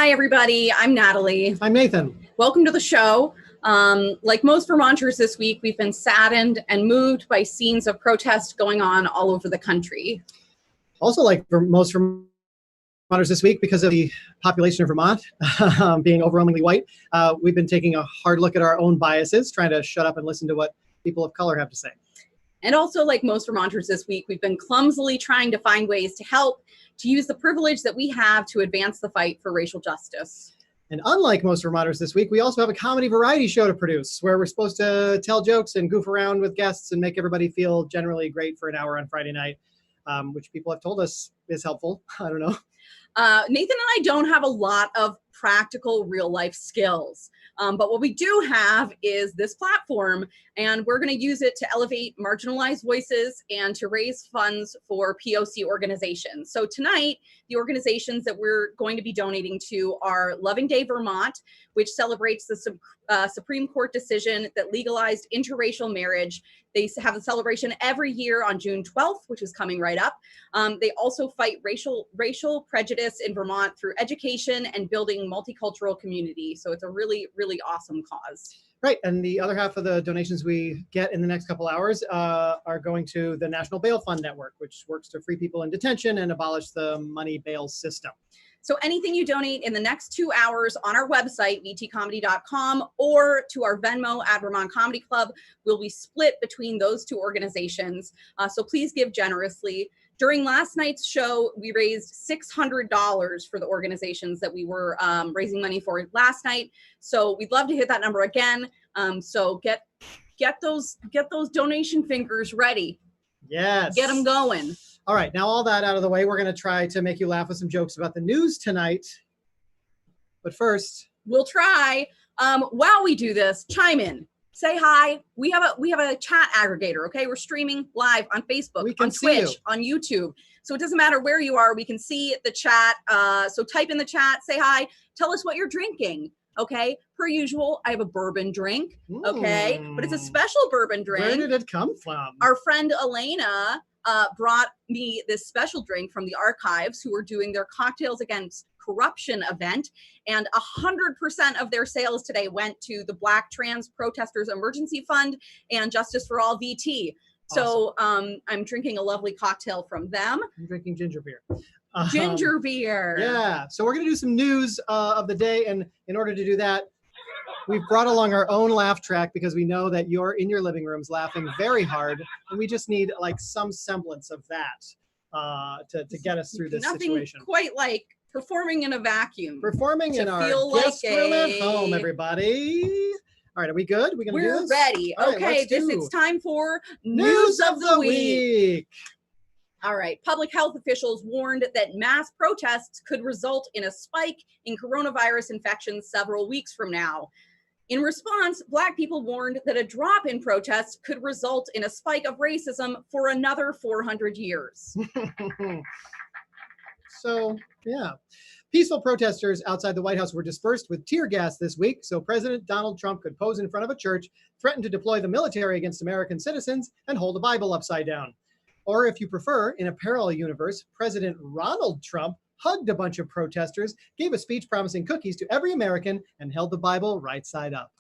Hi, everybody. I'm Natalie. I'm Nathan. Welcome to the show. Like most Vermonters this week, we've been saddened and moved by scenes of protest going on all over the country. Also, like for most Vermonters this week, because of the population of Vermont being overwhelmingly white, we've been taking a hard look at our own biases, trying to shut up and listen to what people of color have to say. And also, like most Vermonters this week, we've been clumsily trying to find ways to help, to use the privilege that we have to advance the fight for racial justice. And unlike most Vermonters this week, we also have a comedy variety show to produce where we're supposed to tell jokes and goof around with guests and make everybody feel generally great for an hour on Friday night, which people have told us is helpful. I don't know. Nathan and I don't have a lot of practical real life skills, but what we do have is this platform, and we're going to use it to elevate marginalized voices and to raise funds for POC organizations. So tonight, the organizations that we're going to be donating to are Loving Day Vermont, which celebrates the Supreme Court decision that legalized interracial marriage. They have a celebration every year on June 12th, which is coming right up. They also fight racial prejudice in Vermont through education and building multicultural community. So it's a really, really awesome cause. Right, and the other half of the donations we get in the next couple hours are going to the National Bail Fund Network, which works to free people in detention and abolish the money bail system. So anything you donate in the next 2 hours on our website, vtcomedy.com, or to our Venmo at Vermont Comedy Club will be split between those two organizations. So please give generously. During last night's show, we raised $600 for the organizations that we were raising money for last night. So we'd love to hit that number again. So get those donation fingers ready. Yes. Get them going. All right, now all that out of the way, we're going to try to make you laugh with some jokes about the news tonight. But first, we'll try. While we do this, chime in. Say hi. We have a chat aggregator, okay? We're streaming live on Facebook, on Twitch, on YouTube. So it doesn't matter where you are. We can see the chat. So type in the chat, say hi. Tell us what you're drinking, okay? Per usual, I have a bourbon drink, okay? But it's a special bourbon drink. Where did it come from? Our friend Elena brought me this special drink from the archives, who are doing their Cocktails Against Corruption event, and 100% of their sales today went to the Black Trans Protesters Emergency Fund and Justice for All VT. So I'm drinking a lovely cocktail from them. I'm drinking ginger beer. Ginger beer. Yeah. So we're going to do some news of the day, and in order to do that, we've brought along our own laugh track because we know that you're in your living rooms laughing very hard, and we just need like some semblance of that to get us through this situation. Nothing quite like performing in a vacuum. Performing in our guest room at home, everybody. All right, are we good? We're ready. Okay, it's time for News of the Week. All right, public health officials warned that mass protests could result in a spike in coronavirus infections several weeks from now. In response, Black people warned that a drop in protests could result in a spike of racism for another 400 years. So, yeah. Peaceful protesters outside the White House were dispersed with tear gas this week so President Donald Trump could pose in front of a church, threaten to deploy the military against American citizens, and hold the Bible upside down. Or if you prefer, in a parallel universe, President Ronald Trump hugged a bunch of protesters, gave a speech promising cookies to every American, and held the Bible right side up.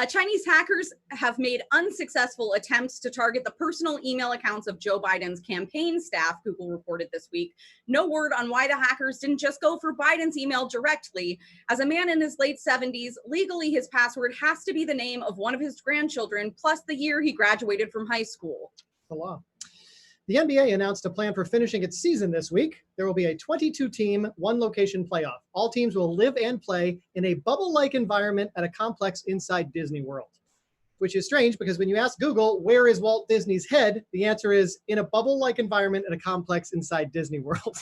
Chinese hackers have made unsuccessful attempts to target the personal email accounts of Joe Biden's campaign staff, Google reported this week. No word on why the hackers didn't just go for Biden's email directly. As a man in his late 70s, legally his password has to be the name of one of his grandchildren, plus the year he graduated from high school. The law. The NBA announced a plan for finishing its season this week. There will be a 22-team, one-location playoff. All teams will live and play in a bubble-like environment at a complex inside Disney World. Which is strange because when you ask Google, where is Walt Disney's head? The answer is in a bubble-like environment at a complex inside Disney World.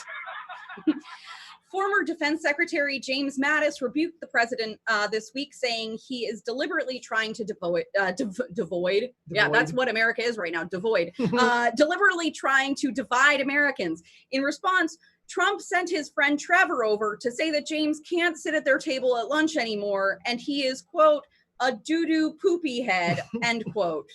Former Defense Secretary James Mattis rebuked the president this week, saying he is deliberately trying to devoid. Yeah, that's what America is right now, devoid. Deliberately trying to divide Americans. In response, Trump sent his friend Trevor over to say that James can't sit at their table at lunch anymore, and he is, quote, a doo-doo poopy head, end quote.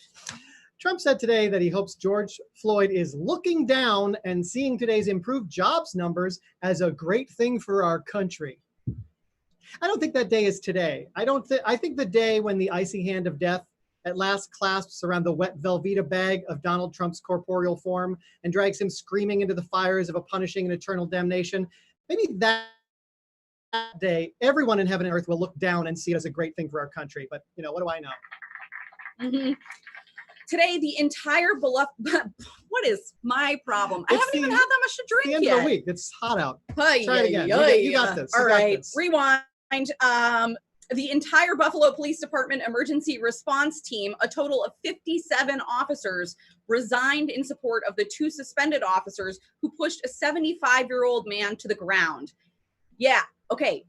Trump said today that he hopes George Floyd is looking down and seeing today's improved jobs numbers as a great thing for our country. I don't think that day is today. I think the day when the icy hand of death at last clasps around the wet Velveeta bag of Donald Trump's corporeal form and drags him screaming into the fires of a punishing and eternal damnation, maybe that day, everyone in heaven and earth will look down and see it as a great thing for our country. But, what do I know? Mm-hmm. Today, the entire beloved, what is my problem? I haven't even had that much to drink yet. It's the end of the week. It's hot out. Try it again. You got this. All right, rewind. The entire Buffalo Police Department emergency response team, a total of 57 officers, resigned in support of the 2 suspended officers who pushed a 75-year-old man to the ground. Yeah, okay.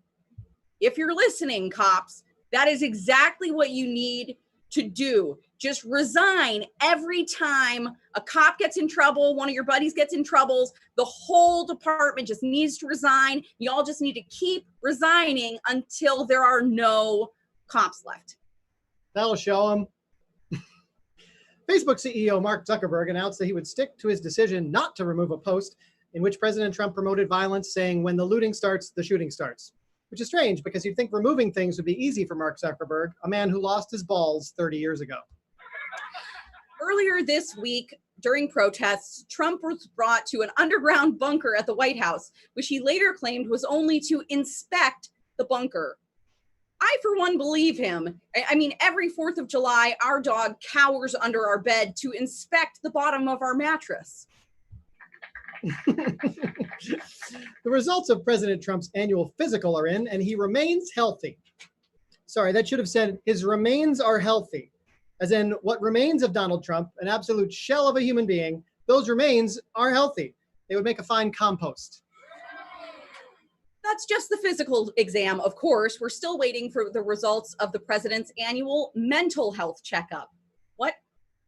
If you're listening, cops, that is exactly what you need to do. Just resign every time a cop gets in trouble, one of your buddies gets in trouble, the whole department just needs to resign. Y'all just need to keep resigning until there are no cops left. That'll show them. Facebook CEO Mark Zuckerberg announced that he would stick to his decision not to remove a post in which President Trump promoted violence, saying, "When the looting starts, the shooting starts." Which is strange because you'd think removing things would be easy for Mark Zuckerberg, a man who lost his balls 30 years ago. Earlier this week, during protests, Trump was brought to an underground bunker at the White House, which he later claimed was only to inspect the bunker. I, for one, believe him. I mean, every 4th of July, our dog cowers under our bed to inspect the bottom of our mattress. The results of President Trump's annual physical are in, and he remains healthy. Sorry, that should have said his remains are healthy. As in, what remains of Donald Trump, an absolute shell of a human being, those remains are healthy. They would make a fine compost. That's just the physical exam, of course. We're still waiting for the results of the president's annual mental health checkup. What?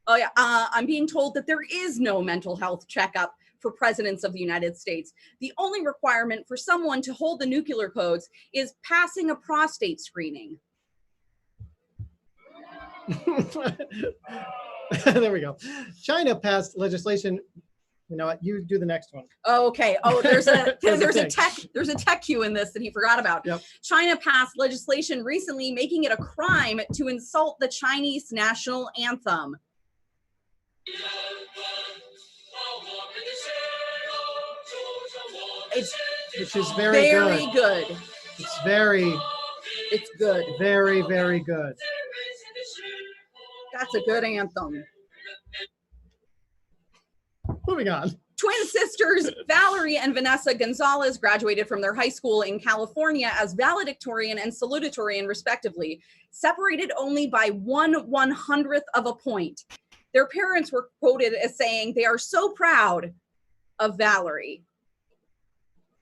Oh, yeah. I'm being told that there is no mental health checkup for presidents of the United States. The only requirement for someone to hold the nuclear codes is passing a prostate screening. There we go. China passed legislation. You know what? You do the next one. Oh, okay. Oh, there's a tech cue in this that he forgot about. Yep. China passed legislation recently making it a crime to insult the Chinese national anthem. Which is very good. It's good. Very, very good. That's a good anthem. Moving on. Twin sisters Valerie and Vanessa Gonzalez graduated from their high school in California as valedictorian and salutatorian, respectively, separated only by 1/100th of a point. Their parents were quoted as saying they are so proud of Valerie.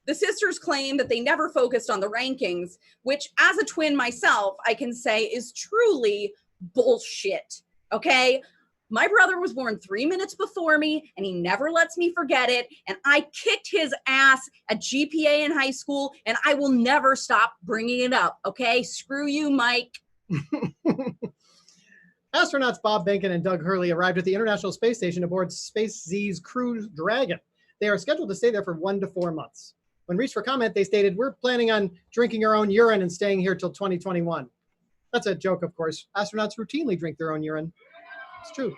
The sisters claim that they never focused on the rankings, which as a twin myself, I can say is truly bullshit. Okay? My brother was born 3 minutes before me, and he never lets me forget it. And I kicked his ass at GPA in high school, and I will never stop bringing it up. Okay? Screw you, Mike. Astronauts Bob Behnken and Doug Hurley arrived at the International Space Station aboard Space Z's Crew Dragon. They are scheduled to stay there for 1 to 4 months. When reached for comment, they stated, "We're planning on drinking our own urine and staying here till 2021. That's a joke, of course. Astronauts routinely drink their own urine. It's true.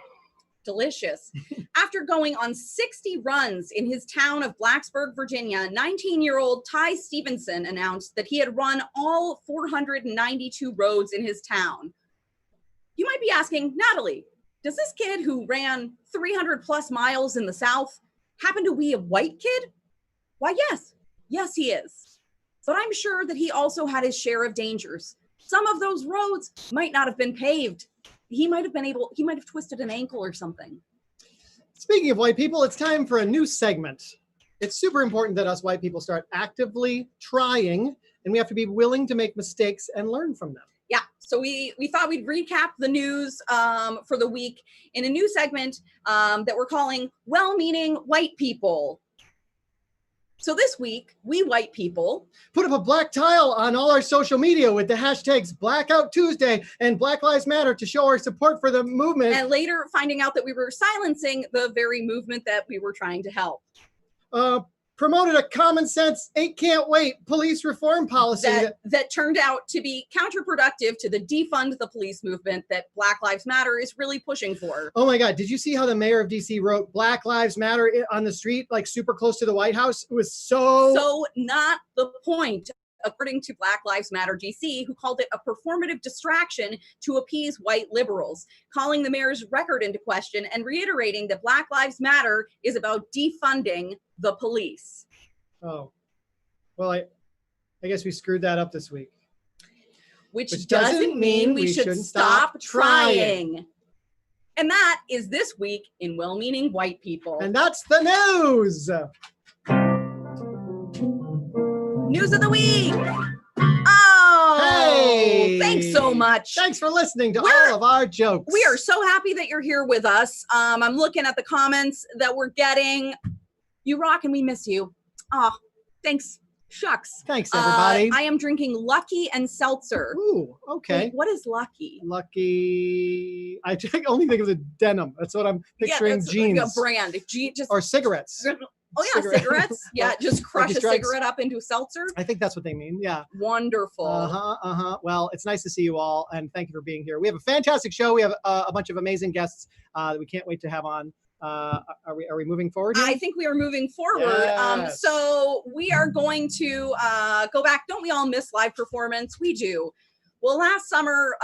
Delicious. After going on 60 runs in his town of Blacksburg, Virginia, 19-year-old Ty Stevenson announced that he had run all 492 roads in his town. You might be asking, Natalie, does this kid who ran 300 plus miles in the South happen to be a white kid? Why, yes. Yes, he is. But I'm sure that he also had his share of dangers. Some of those roads might not have been paved. He might have twisted an ankle or something. Speaking of white people, it's time for a new segment. It's super important that us white people start actively trying, and we have to be willing to make mistakes and learn from them. Yeah, so we thought we'd recap the news for the week in a new segment that we're calling Well-Meaning White People. So this week, we white people put up a black tile on all our social media with the hashtags Blackout Tuesday and Black Lives Matter to show our support for the movement. And later finding out that we were silencing the very movement that we were trying to help. Promoted a common sense, ain't can't wait police reform policy that turned out to be counterproductive to the defund the police movement that Black Lives Matter is really pushing for. Oh my God. Did you see how the mayor of DC wrote Black Lives Matter on the street, like super close to the White House? It was so not the point. According to Black Lives Matter DC, who called it a performative distraction to appease white liberals, calling the mayor's record into question and reiterating that Black Lives Matter is about defunding the police. Oh, well, I guess we screwed that up this week. Which doesn't mean we should stop trying. And that is this week in Well-Meaning White People. And that's the news. News of the week. Oh, hey! Thanks so much. Thanks for listening to all of our jokes. We are so happy that you're here with us. I'm looking at the comments that we're getting. You rock and we miss you. Oh, thanks. Shucks. Thanks, everybody. I am drinking Lucky and Seltzer. Ooh, okay. Wait, what is Lucky? Lucky. I only think of the denim. That's what I'm picturing. Yeah, jeans. Like a brand. Or cigarettes. Oh yeah, cigarettes. Yeah, just crush a cigarette up into seltzer. I think that's what they mean. Yeah. Wonderful. Well, it's nice to see you all, and thank you for being here. We have a fantastic show. We have a bunch of amazing guests that we can't wait to have on. Are we moving forward here? I think we are moving forward. Yes. So we are going to go back. Don't we all miss live performance? We do. Well, last summer,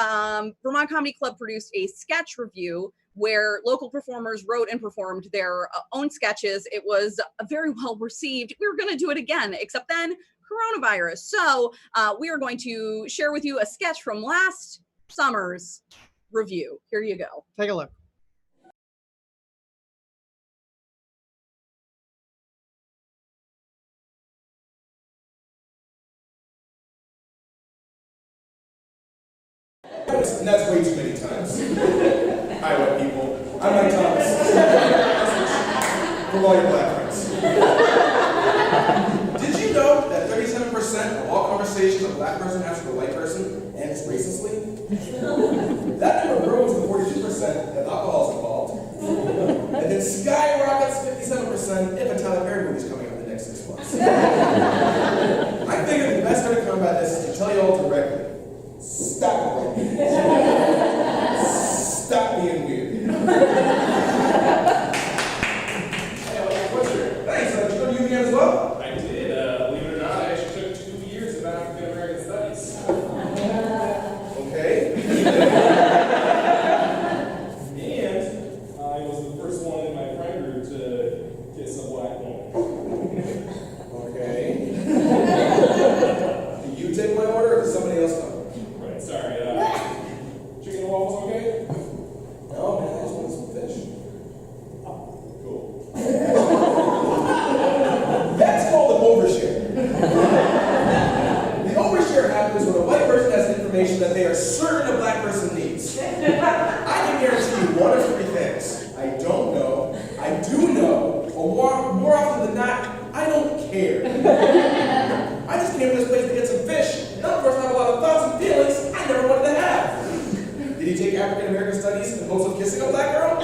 Vermont Comedy Club produced a sketch review where local performers wrote and performed their own sketches. It was very well received. We were going to do it again, except then coronavirus. So we are going to share with you a sketch from last summer's review. Here you go. Take a look. And that's way too many times. Hi, white people. I'm Mike Thomas. From all your black friends. Did you know that 37% of all conversations a black person has with a white person ends racistly? That number grows to 42% if alcohol is involved. And then skyrockets 57% if a Tyler Perry movie is coming out in the next 6 months. I figured the best way to combat this is to tell you all directly. Stop it. Stop being weird. Hey, what's your... Thanks, did you go to UVM as well? I did. Believe it or not, I actually took 2 years of African American studies. Okay. And I was the first one in my friend group to kiss a black woman. Okay. Do you take my order or does somebody else come? Right, sorry. Chicken and waffles okay? No, man, I just wanted some fish. Oh, cool. That's called an overshare. The overshare happens when a white person has information that they are certain a black person needs. I can guarantee you one of 3 things. I don't know, I do know, or more often than not, I don't care. I just came to this place to get some fish, and of course I have a lot of thoughts and feelings I never wanted to have. Did he take African American studies in hopes of kissing a black girl?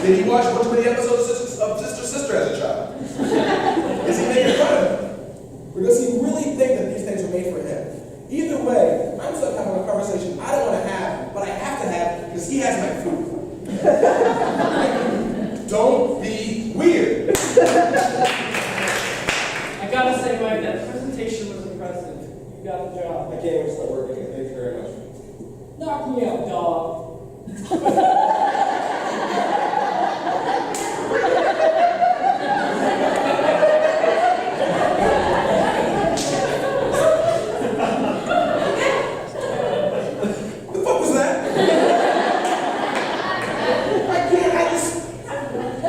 Did he watch too many episodes of Sister as a child? Is he making fun of him? Or does he really think that these things are made for him? Either way, I'm stuck having a conversation I don't want to have, but I have to have because he has my food. Don't be weird. I gotta say, Mike, that presentation was impressive. You got the job. I can't wait to start working it. Thank you very much. Knock me out, dog. The fuck was that?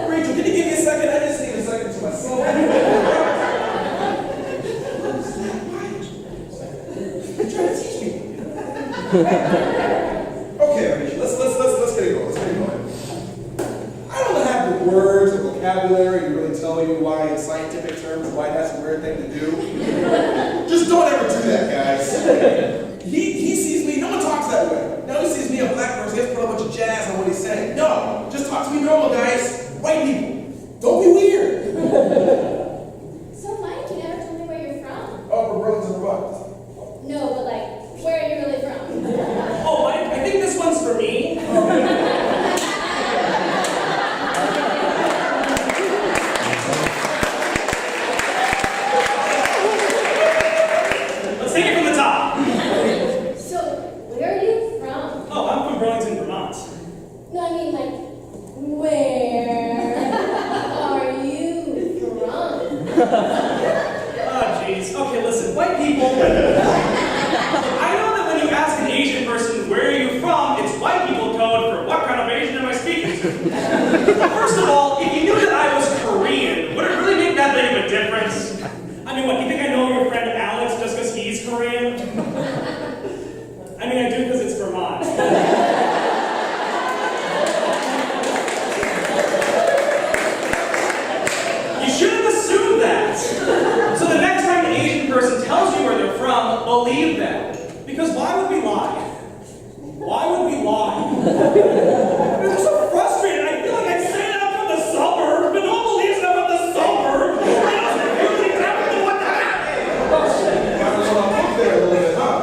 Rachel, can you give me a second? I just need a second to myself. You're trying to teach me. Okay, Rachel, let's get it going. I don't have the words or vocabulary vocabulary, you really tell you why in scientific terms, why that's a weird thing to do. Just don't ever do that, guys. He sees me, no one talks that way. Now he sees me, a black person, he has to put a bunch of jazz on what he's saying. No, just talk to me normal, guys. White people. Don't be weird. So Mike, you never told me where you're from. Oh, we're Burlington, Vermont. No, but like, where are you really from? Oh, I think this one's for me. Let's take it from the top. So, where are you from? Oh, I'm from Burlington, Vermont. No, I mean like, where are you from? Oh, jeez. Okay, listen, white people. I know that when you ask an Asian person, where are you from, it's white people code for what kind of Asian am I speaking to? First of all, if you knew that I was Korean, would it really make that big of a difference? I mean, what, you think I know your friend Alex just because he's Korean? I mean, I do because it's Vermont. You shouldn't assume that. So the next time an Asian person tells you where they're from, believe them. Because why would we lie? Why would we lie? I'm so frustrated. I feel like I'm saying I'm from the suburbs, but no one believes I'm from the suburbs. I was confusing exactly what the heck. Got a little off there a little bit, huh?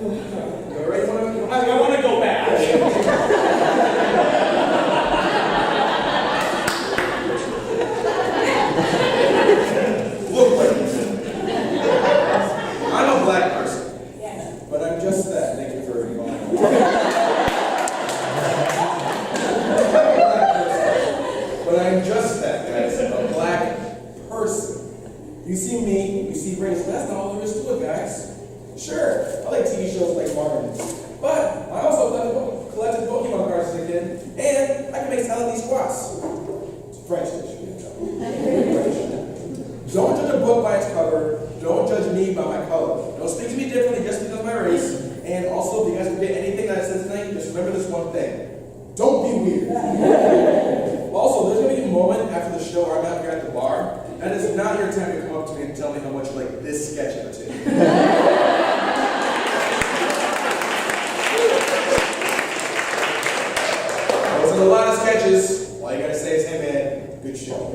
You all right? I want to go back. Look, ladies. I'm a black person. But I'm just that. Thank you for reminding me. I'm a black person. But I'm just that, guys. A black person. You see me, you see race. That's not all there is to it, guys. Sure, I like TV shows like Martin. But I also collected Pokemon cards as a kid. And I can make salad squats. It's French dish, you know. French. Don't judge a book by its cover. Don't judge me by my color. Don't speak to me differently just because of my race. And also, if you guys forget anything that I said tonight, just remember this one thing. Don't be weird. Also, there's going to be a moment after the show where I'm out here at the bar. That is not your time to come up to me and tell me how much you like this sketch of it. I was in a lot of sketches. All you gotta say is, hey man, good show.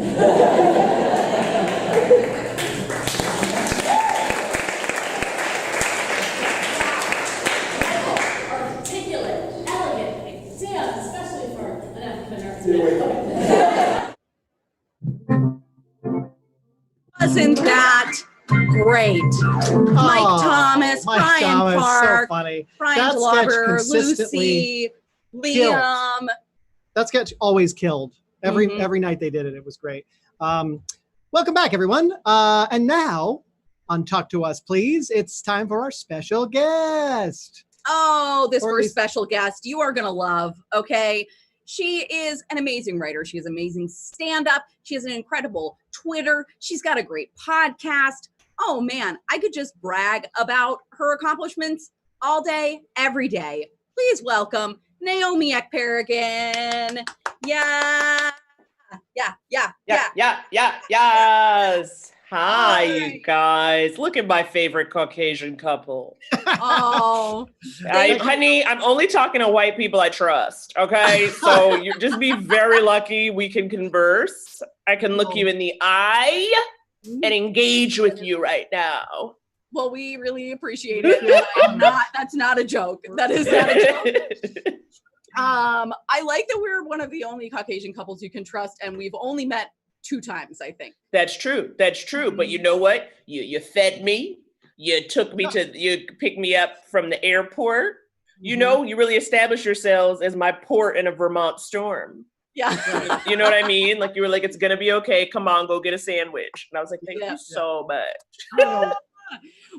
Articulate, elegant, exam, especially for an African-American. Wasn't that great? Mike Thomas, Mike Brian Thomas, Park, so funny. Brian That sketch Glover, consistently Lucy, killed. Liam. That sketch always killed. Every Mhm. night they did it. It was great. Welcome back, everyone. And now, on Talk to Us, please, it's time for our special guest. Oh, this Or at first least- special guest you are going to love, okay? She is an amazing writer. She has amazing stand-up. She has an incredible Twitter. She's got a great podcast. Oh, man, I could just brag about her accomplishments all day, every day. Please welcome Naomi Ekperigan. Yeah. Yes. Hi, All you right. guys. Look at my favorite Caucasian couple. Oh, Honey, I'm only talking to white people I trust. Okay, so you just be very lucky we can converse. I can look you in the eye and engage with you right now. well, we really appreciate it. That's not a joke. That is not a joke. I like that we're one of the only Caucasian couples you can trust, and we've only met 2 times, I think. That's true. But you know what? You fed me. You picked me up from the airport. You know, you really established yourselves as my port in a Vermont storm. Yeah. You know what I mean? Like you were like, it's gonna be okay. Come on, go get a sandwich. And I was like, thank you so much.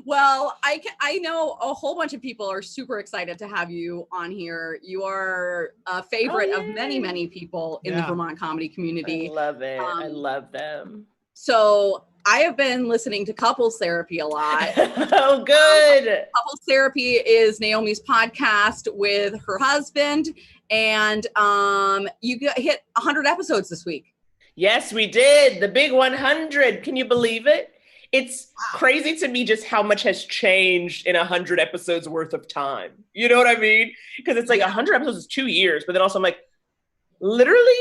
Well, I know a whole bunch of people are super excited to have you on here. You are a favorite of many people in the Vermont comedy community. I love it. I love them. So I have been listening to Couples Therapy a lot. Oh, good. Couples Therapy is Naomi's podcast with her husband, and you hit 100 episodes this week. Yes, we did. The big 100. Can you believe it? It's crazy to me just how much has changed in 100 episodes worth of time. You know what I mean? Because it's like 100 episodes is 2 years, but then also I'm like, literally,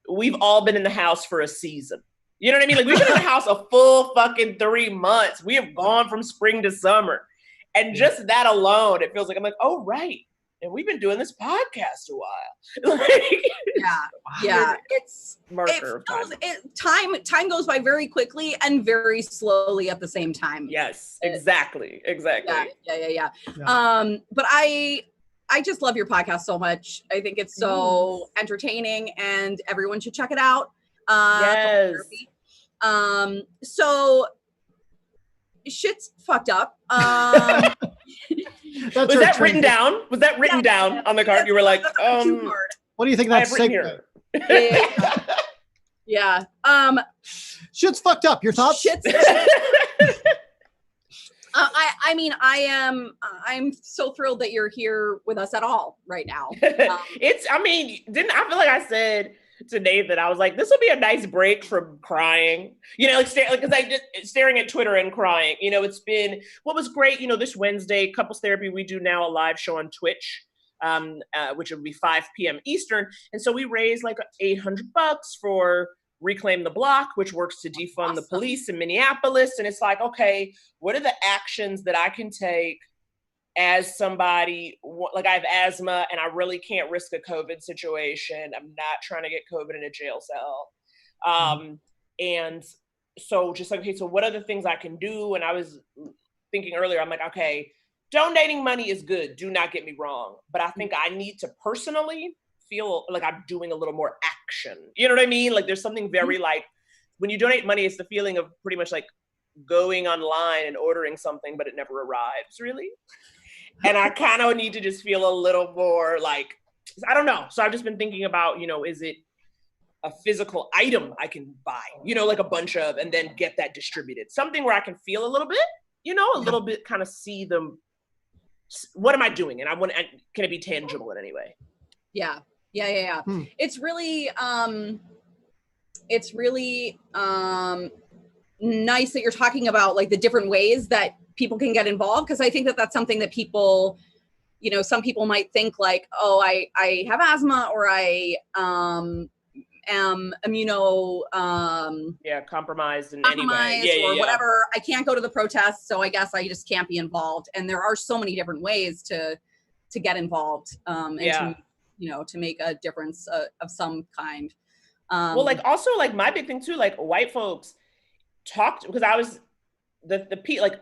we've all been in the house for a season. You know what I mean? Like, we've been in the house a full fucking 3 months. We have gone from spring to summer. And just that alone, it feels like I'm like, oh, right. And we've been doing this podcast a while. Like, yeah. Time goes by very quickly and very slowly at the same time. Yes, exactly. Yeah. But I just love your podcast so much. I think it's so entertaining, and everyone should check it out. Yes. So shit's fucked up. Was that written down? Was that written down on the card? You were like, what do you think that's here? Yeah. Shit's fucked up. Your thoughts? I'm so thrilled that you're here with us at all right now. I feel like I said to Nathan, I was like, this will be a nice break from crying, because I just staring at Twitter and crying. It's been, what was great, this Wednesday, couples therapy, we do now a live show on Twitch, which will be 5 p.m. Eastern. And so we raised like $800 for Reclaim the Block, which works to defund the police in Minneapolis. And it's like, okay, what are the actions that I can take as somebody, like I have asthma and I really can't risk a COVID situation. I'm not trying to get COVID in a jail cell. And so just like, okay, so what are the things I can do? And I was thinking earlier, I'm like, okay, donating money is good. Do not get me wrong. But I think I need to personally feel like I'm doing a little more action. You know what I mean? Like there's something very like, when you donate money, it's the feeling of pretty much like going online and ordering something, but it never arrives really. And I kind of need to just feel a little more like, I don't know. So I've just been thinking about, is it a physical item I can buy, like a bunch of, and then get that distributed. Something where I can feel a little bit, a little bit, kind of see them. What am I doing? And can it be tangible in any way? Yeah. It's really nice that you're talking about like the different ways that people can get involved, because I think that that's something that people, some people might think like, oh, I have asthma, or I am compromised in any way, or whatever. I can't go to the protests, so I guess I just can't be involved. And there are so many different ways to get involved, and to make a difference of some kind. Well, like also like my big thing too, like white folks talked, because I was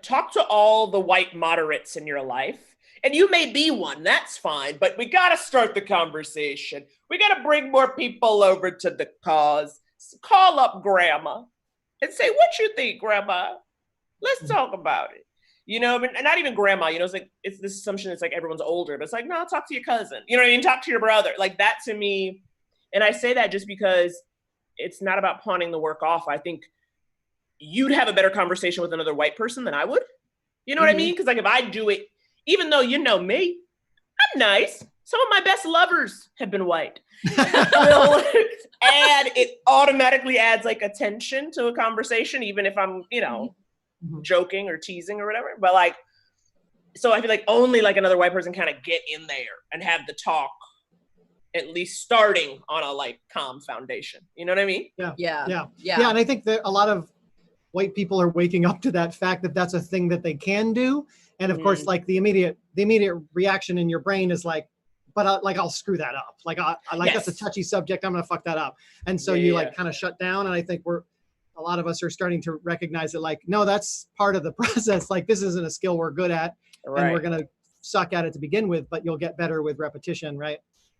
talk to all the white moderates in your life, and you may be one, that's fine, but we got to start the conversation. We got to bring more people over to the cause. Call up grandma and say, what you think, grandma? Let's talk about it. And not even grandma, it's like, it's this assumption it's like everyone's older, but it's like, no, talk to your cousin. You know what I mean? Talk to your brother. Like that to me. And I say that just because it's not about pawning the work off. I think you'd have a better conversation with another white person than I would. You know what I mean? Because like if I do it, even though you know me, I'm nice. Some of my best lovers have been white. And it automatically adds like attention to a conversation, even if I'm, joking or teasing or whatever. But like, so I feel like only like another white person kind of get in there and have the talk, at least starting on a like calm foundation. You know what I mean? Yeah. And I think that a lot of white people are waking up to that fact that that's a thing that they can do. And of course, like the immediate reaction in your brain is like, but I'll screw that up. Like, that's a touchy subject. I'm going to fuck that up. And so you kind of shut down. And I think a lot of us are starting to recognize that like, no, that's part of the process. Like this isn't a skill we're good at, and we're going to suck at it to begin with, but you'll get better with repetition. Right.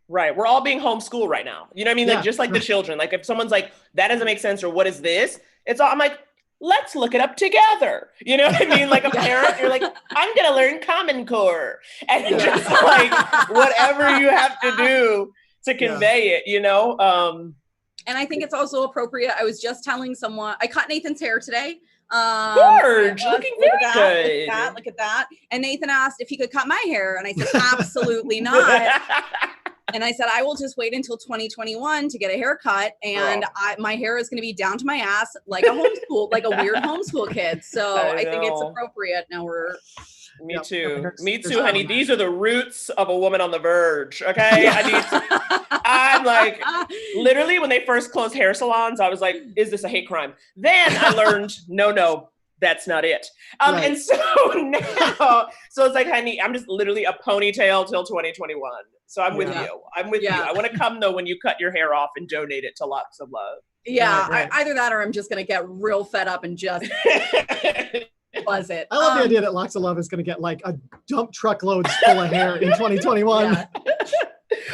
Right. We're all being homeschooled right now. You know what I mean? Like just like the children, like if someone's like, that doesn't make sense, or what is this? It's all, I'm like, let's look it up together. You know what I mean? Like a parent, you're like, I'm going to learn Common Core, and just like whatever you have to do to convey it, And I think it's also appropriate. I was just telling someone, I cut Nathan's hair today. Gorge, looking very good. Look at that. And Nathan asked if he could cut my hair. And I said, absolutely not. And I said, I will just wait until 2021 to get a haircut. And my hair is going to be down to my ass like a like a weird homeschool kid. So I think it's appropriate. Now we're. Me too, honey. These are the roots of a woman on the verge. Okay. I'm like, literally when they first closed hair salons, I was like, is this a hate crime? Then I learned, no, that's not it. And so now, so it's like, honey, I'm just literally a ponytail till 2021. So I'm with you. I'm with you. I want to come though when you cut your hair off and donate it to Locks of Love. Yeah, either that or I'm just going to get real fed up and just buzz it. I love the idea that Locks of Love is going to get like a dump truckloads full of hair in 2021. Yeah.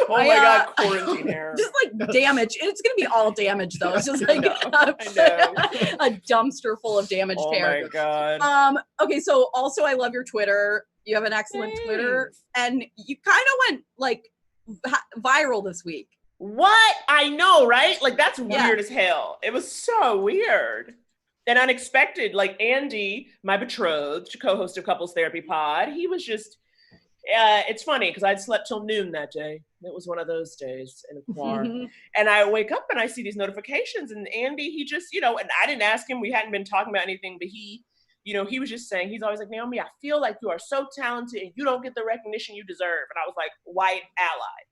Oh my God, quarantine hair. Just like damage. It's going to be all damage though. It's just like a dumpster full of damaged hair. Oh my God. Okay, so also I love your Twitter. You have an excellent Twitter. And you kind of went like viral this week. What? I know, right? Like that's weird as hell. It was so weird and unexpected. Like Andy, my betrothed, co-host of Couples Therapy Pod, he was just, it's funny because I'd slept till noon that day. It was one of those days in a car. And I wake up and I see these notifications and Andy, he just, and I didn't ask him, we hadn't been talking about anything, but he was just saying, he's always like, Naomi, I feel like you are so talented and you don't get the recognition you deserve. And I was like, white ally.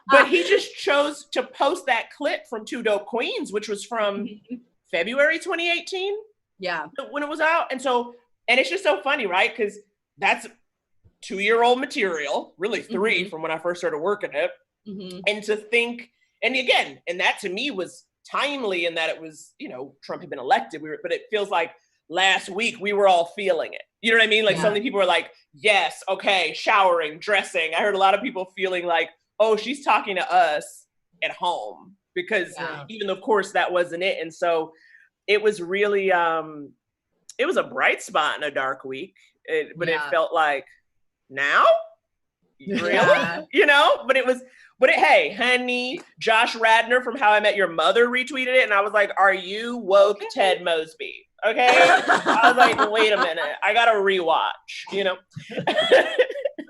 But he just chose to post that clip from Two Dope Queens, which was from February 2018. Yeah. When it was out. And it's just so funny, right? Because that's 2-year-old material, really 3 from when I first started working it. And to think, and again, and that to me was timely in that it was, Trump had been elected, but it feels like last week we were all feeling it. You know what I mean? Like so many people were like, yes, okay, showering, dressing. I heard a lot of people feeling like, oh, she's talking to us at home because even though, of course, that wasn't it. And so it was really, it was a bright spot in a dark week, but it felt like now, really, hey, honey, Josh Radnor from How I Met Your Mother retweeted it. And I was like, are you woke Ted Mosby? Okay. I was like, wait a minute. I got to rewatch,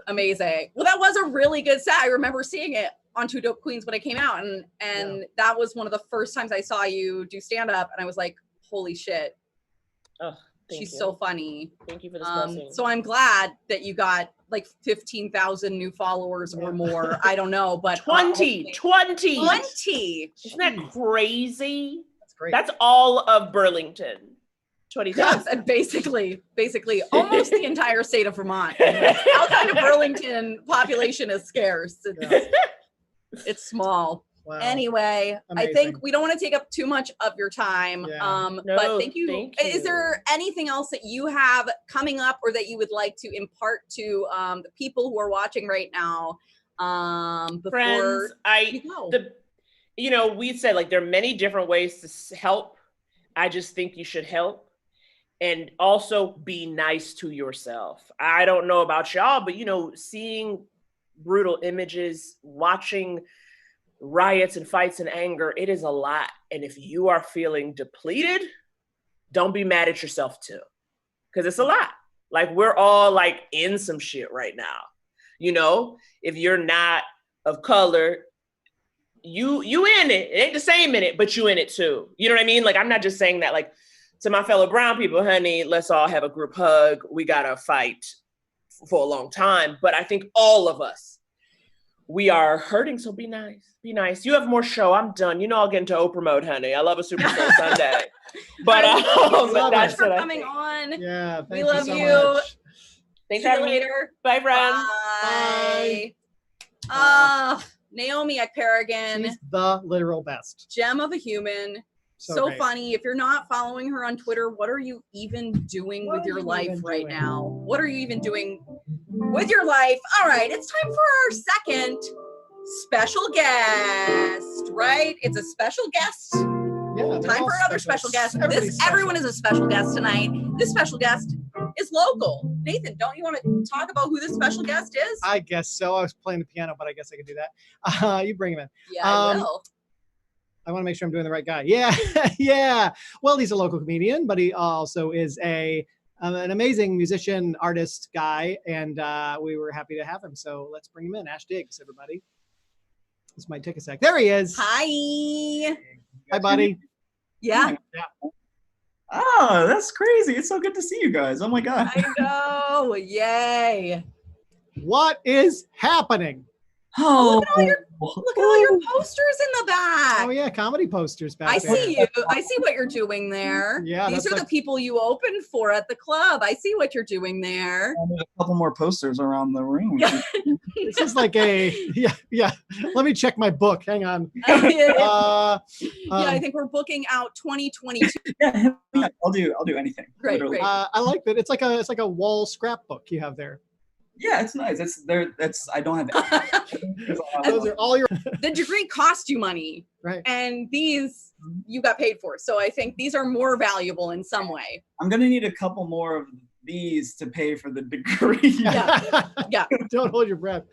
Amazing. Well, that was a really good set. I remember seeing it on Two Dope Queens when it came out. And that was one of the first times I saw you do stand up. And I was like, holy shit. Oh, she's so funny. Thank you for this blessing. So I'm glad that you got like 15,000 new followers or more. I don't know, but 20. Isn't that crazy? That's great. That's all of Burlington. 20,000. Yes, and basically almost the entire state of Vermont. Outside of Burlington, population is scarce. It's small. Wow. Anyway, amazing. I think we don't want to take up too much of your time. But thank you. Is there anything else that you have coming up or that you would like to impart to the people who are watching right now? Before Friends, we said like there are many different ways to help. I just think you should help. And also be nice to yourself. I don't know about y'all, but seeing brutal images, watching riots and fights and anger, it is a lot. And if you are feeling depleted, don't be mad at yourself too. Because it's a lot. Like we're all like in some shit right now. If you're not of color, you in it. It ain't the same in it, but you in it too. You know what I mean? Like I'm not just saying that like to my fellow brown people, honey, let's all have a group hug. We gotta fight for a long time. But I think all of us, we are hurting, so be nice. Be nice. You have more show. I'm done. I'll get into Oprah mode, honey. I love a Super Bowl Sunday. But thanks for coming on. Yeah, we love you. Much. Thanks for having me later. Bye, friends. Bye. Naomi Ekperigan. She's the literal best. Gem of a human. So funny. If you're not following her on Twitter, what are you even doing with your life right now? What are you even doing with your life? All right, it's time for our second special guest, right? It's a special guest. Yeah, time for another special guest. Everyone is a special guest tonight. This special guest is local. Nathan, don't you want to talk about who this special guest is? I guess so. I was playing the piano, but I guess I could do that. You bring him in. Yeah, I will. I want to make sure I'm doing the right guy. Yeah. Well, he's a local comedian, but he also is a an amazing musician, artist guy, and we were happy to have him. So let's bring him in. Ash Diggs, everybody. This might take a sec. There he is. Hi. Hi, buddy. Yeah, Oh, that's crazy. It's so good to see you guys. Oh my God. I know. Yay. What is happening? Oh, Look at all your posters in the back. Oh yeah, comedy posters back I there. see you. I see what you're doing there. Yeah, These that's are the people you opened for at the club. I see what you're doing there. there's a couple more posters around the room. Yeah. This is like a yeah. Let me check my book. Hang on. Yeah, I think we're booking out 2022. Yeah, I'll do anything. Great, literally. great. I like that. It's like a wall scrapbook you have there. Yeah, it's nice. It's there. I don't have. Those are all your The degree cost you money, right. and these you got paid for. So I think these are more valuable in some way. I'm gonna need a couple more of these to pay for the degree. Yeah. Yeah. Don't hold your breath.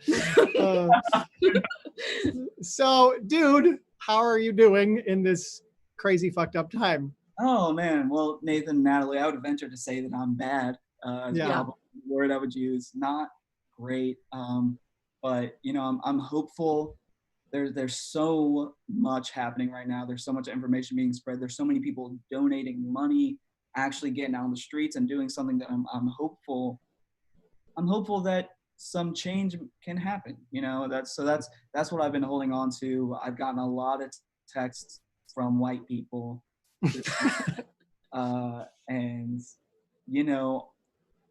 So, dude, how are you doing in this crazy fucked up time? Oh man. Well, Nathan, Natalie, I would venture to say that I'm bad. Yeah. Probably the word I would use. Not great. But you know, I'm hopeful. There's so much happening right now. There's so much information being spread. There's so many people donating money, actually getting out on the streets and doing something that I'm hopeful. I'm hopeful that some change can happen. You know, that's what I've been holding on to. I've gotten a lot of texts from white people, and you know.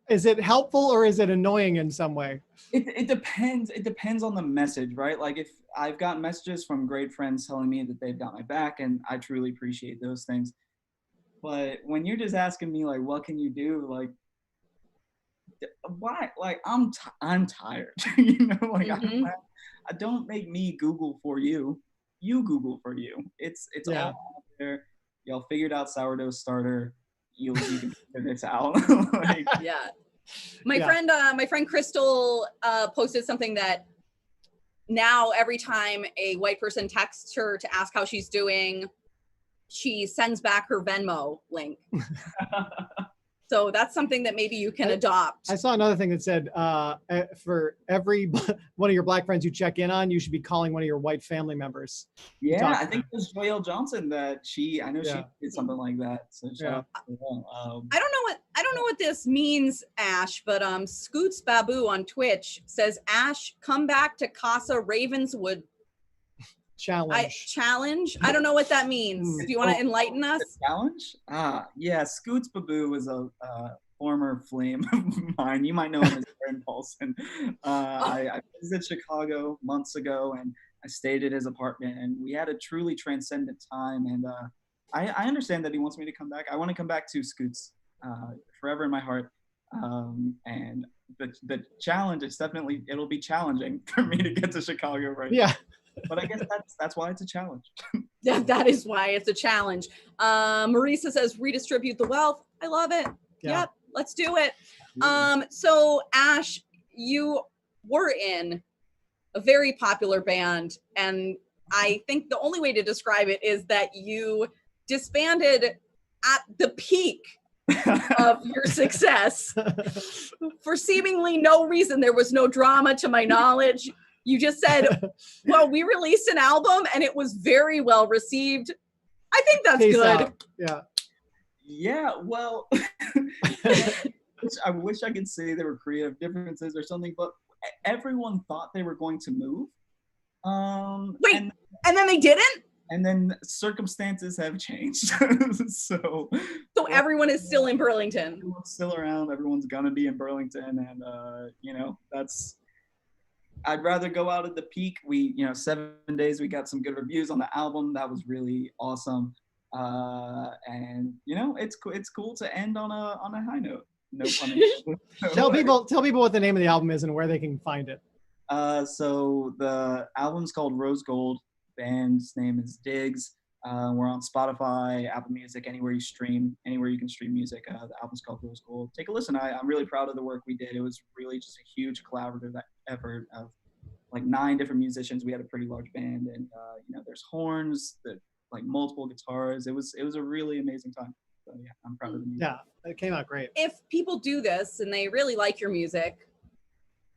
Is it helpful or is it annoying in some way? It depends. It depends on the message, right? Like if I've gotten messages from great friends telling me that they've got my back, and I truly appreciate those things. But when you're just asking me like, what can you do? Like, why? Like I'm tired. You know, like I don't make me Google for you. You Google for you. It's all out there. Y'all figured out sourdough starter. You can figure this out. Like, Yeah. My friend Crystal posted something that now every time a white person texts her to ask how she's doing, she sends back her Venmo link. So that's something that maybe you can adopt. I saw another thing that said for every one of your black friends you check in on, you should be calling one of your white family members. yeah, I think it was Joelle Johnson that she did something like that. So I don't know what this means, Ash, but Scoots Babu on Twitch says, Ash, come back to Casa Ravenswood challenge. I don't know what that means. Do you want to enlighten us? Challenge? Yeah, Scoots Babu was a former flame of mine. You might know him as Aaron Paulson. I visited Chicago months ago, and I stayed at his apartment, and we had a truly transcendent time. And I understand that he wants me to come back. I want to come back to Scoots forever in my heart. And the challenge is definitely, it'll be challenging for me to get to Chicago right now. But I guess that's why it's a challenge. Yeah, that is why it's a challenge. Marisa says, redistribute the wealth. I love it. Yeah. Yep, let's do it. So Ash, you were in a very popular band, and I think the only way to describe it is that you disbanded at the peak of your success for seemingly no reason. There was no drama to my knowledge. You just said, well, we released an album and it was very well received. I think that's Peace good. out. Yeah. Yeah, well, I wish I could say there were creative differences or something, but everyone thought they were going to move. Wait, and then they didn't? And then circumstances have changed. So everyone is still in Burlington. Everyone's still around. Everyone's gonna be in Burlington, and you know, I'd rather go out at the peak. 7 days we got some good reviews on the album. That was really awesome. And you know, it's cool to end on a high note. No pun intended. Tell people what the name of the album is and where they can find it. So the album's called Rose Gold. Band's name is Diggs. We're on Spotify, Apple Music, anywhere you can stream music. The album's called Rose Gold. Take a listen. I'm really proud of the work we did. It was really just a huge collaborative effort of like 9 different musicians. We had a pretty large band, and you know, there's horns, like multiple guitars. It was a really amazing time. So yeah, I'm proud of the music. Yeah, it came out great. If people do this and they really like your music,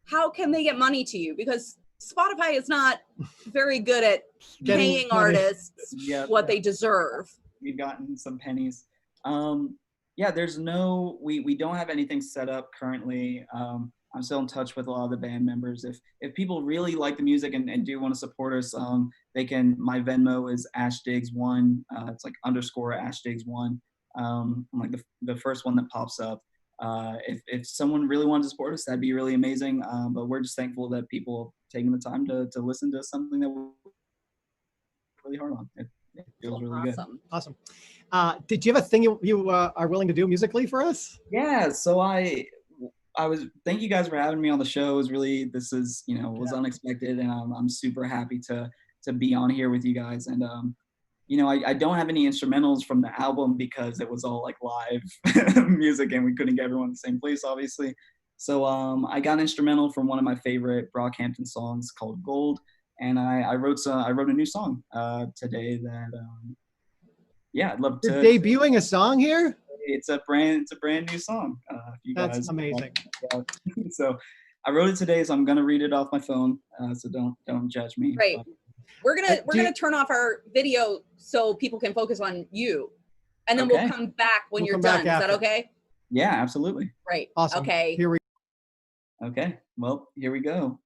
how can they get money to you? Because Spotify is not very good at Getting paying money. artists Yeah, what they deserve. we've gotten some pennies. Yeah, there's no, we don't have anything set up currently. I'm still in touch with a lot of the band members. If people really like the music and do want to support us, they can, my Venmo is ashdiggs1. It's like _ ashdiggs1. I'm like the first one that pops up. If someone really wanted to support us, that'd be really amazing. But we're just thankful that people have taken the time to listen to something that we're really hard on. It feels really good. Awesome. Did you have a thing you are willing to do musically for us? Yeah, so I was, thank you guys for having me on the show. It was really, this is, was unexpected, and I'm super happy to be on here with you guys. And I don't have any instrumentals from the album because it was all like live music and we couldn't get everyone in the same place, obviously. So I got an instrumental from one of my favorite Brockhampton songs called Gold, and I wrote a new song today that I'd love to. You're debuting a song here? It's a brand new song. That's guys, amazing. So I wrote it today, so I'm gonna read it off my phone. So don't judge me. Great. But We're gonna turn off our video so people can focus on you, and then we'll come back when you're done. Is that okay? Yeah, absolutely. Great. Awesome. Okay. Here we. Okay. Well, here we go.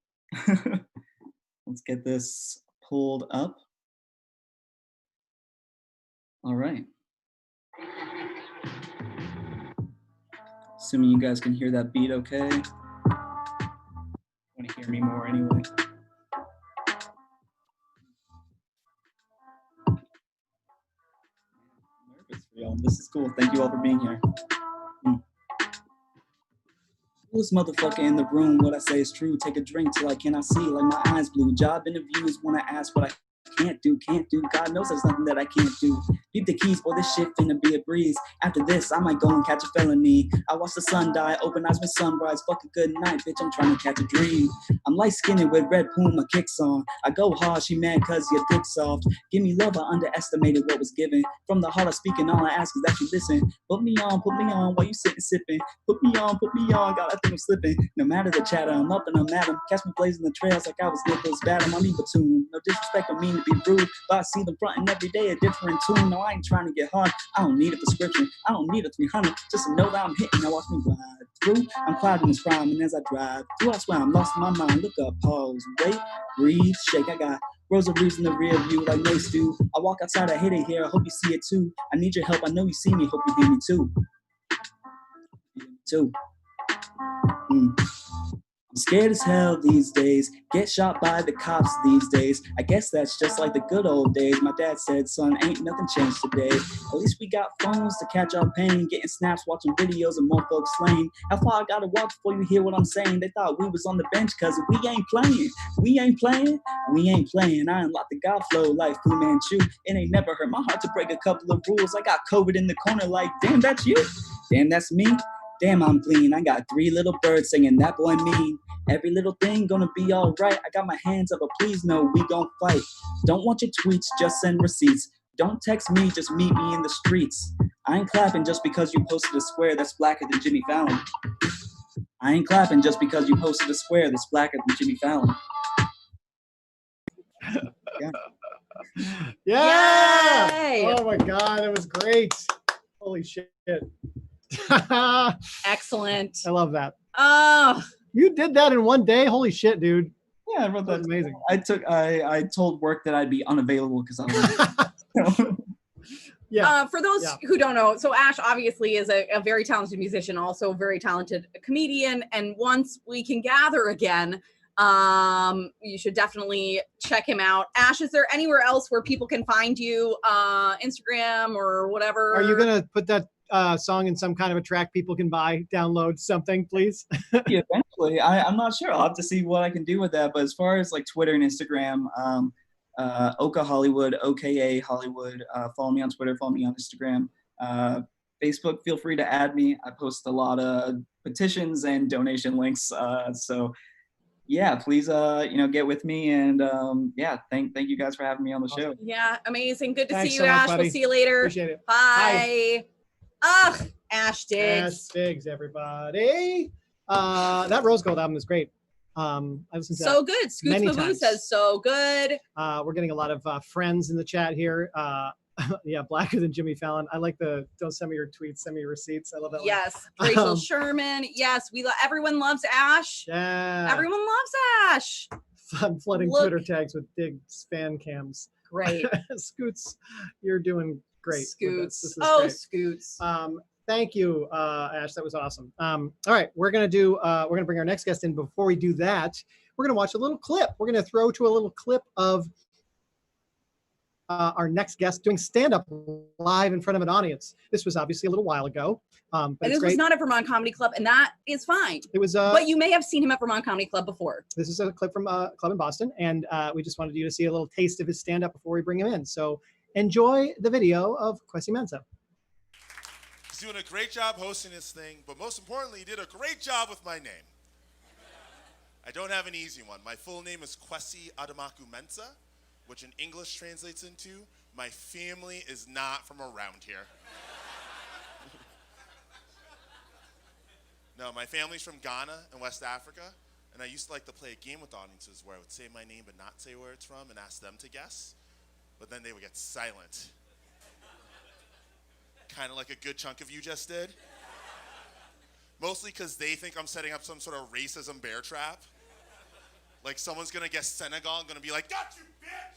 Let's get this pulled up. All right. Assuming you guys can hear that beat okay. Want to hear me more anyway. Nervous for y'all. This is cool. Thank you all for being here. Coolest motherfucker in the room. What I say is true. Take a drink till I cannot see, like my eyes blue. Job interviews when I ask what I can't do. God knows there's nothing that I can't do. Keep the keys, boy, this shit finna be a breeze. After this, I might go and catch a felony. I watch the sun die, open eyes when sunrise. Fuck a good night, bitch, I'm trying to catch a dream. I'm light-skinned with red Puma kicks on. I go hard, she mad cause your dick soft. Give me love, I underestimated what was given. From the heart of speaking, all I ask is that you listen. Put me on while you sitting sipping. Put me on, God, I think I'm slipping. No matter the chatter, I'm up and I'm at 'em. Catch me blazing the trails like I was Nicholas Batum. I'm even tuned. No disrespect, I mean to be rude, but I see them fronting every day a different tune. No, I ain't trying to get hard. I don't need a prescription. I don't need a 300 just to know that I'm hitting. Now watch me ride through. I'm clouding this rhyme, and as I drive through, I swear I'm lost in my mind. Look up, pause, wait, breathe, shake. I got rosaries in the rear view like Mace do. I walk outside, I hit it here. I hope you see it too. I need your help. I know you see me. Hope you hear me too. I'm scared as hell these days. Get shot by the cops these days. I guess that's just like the good old days. My dad said, son, ain't nothing changed today. At least we got phones to catch our pain. Getting snaps, watching videos of more folks slain. How far I gotta walk before you hear what I'm saying? They thought we was on the bench cause we ain't playing. We ain't playing. I unlocked the God flow like Fu Manchu. It ain't never hurt my heart to break a couple of rules. I got COVID in the corner like, damn, that's you. Damn, that's me. Damn, I'm clean. I got 3 little birds singing, that boy mean. Every little thing gonna be alright. I got my hands up, but please no, we gon' fight. Don't want your tweets, just send receipts. Don't text me, just meet me in the streets. I ain't clapping just because you posted a square that's blacker than Jimmy Fallon. I ain't clapping just because you posted a square that's blacker than Jimmy Fallon. Yeah! Yay! Oh my God, it was great. Holy shit. Excellent. I love that. Oh, you did that in one day? Holy shit, dude. Yeah, I wrote that. Amazing. I told work that I'd be unavailable because I was. Yeah. For those who don't know, so Ash obviously is a very talented musician, also a very talented comedian. And once we can gather again, you should definitely check him out. Ash, is there anywhere else where people can find you? Instagram or whatever? Are you going to put that song in some kind of a track people can buy, download something, please? Yeah, eventually. I'm not sure. I'll have to see what I can do with that. But as far as like Twitter and Instagram, Oka Hollywood, OKA Hollywood. Follow me on Twitter, follow me on Instagram. Facebook, feel free to add me. I post a lot of petitions and donation links. So yeah, please, get with me. And thank you guys for having me on the show. Yeah, amazing. Good to Thanks see you, so much, Ash. buddy. We'll see you later. Appreciate it. Bye. Bye. Ugh, Ash Diggs. Ash Diggs, everybody. That Rose Gold album is great. I listened to So that good. Scoots many Baboo times. says so good. We're getting a lot of friends in the chat here. Yeah, blacker than Jimmy Fallon. I like the don't send me your tweets, send me your receipts. I love that Yes, one. Rachel Sherman. Yes, everyone loves Ash. Yeah. Everyone loves Ash. I'm flooding Look. Twitter tags with Diggs fan cams. Great. Scoots, you're doing great. Scoots. This is Oh, great. Scoots. Thank you, Ash. That was awesome. All right, we're gonna bring our next guest in. Before we do that, we're gonna watch a little clip. We're gonna throw to a little clip of our next guest doing stand-up live in front of an audience. This was obviously a little while ago, but And it's this great. was not at Vermont Comedy Club, and that is fine. It was. But you may have seen him at Vermont Comedy Club before. This is a clip from a club in Boston, and we just wanted you to see a little taste of his stand-up before we bring him in. So enjoy the video of Kwesi Mensah. He's doing a great job hosting this thing, but most importantly, he did a great job with my name. I don't have an easy one. My full name is Kwesi Adamaku Mensah, which in English translates into, my family is not from around here. No, my family's from Ghana in West Africa, and I used to like to play a game with audiences where I would say my name but not say where it's from and ask them to guess, but then they would get silent. Kind of like a good chunk of you just did. Mostly because they think I'm setting up some sort of racism bear trap. Like someone's gonna guess Senegal and gonna be like, got you, bitch!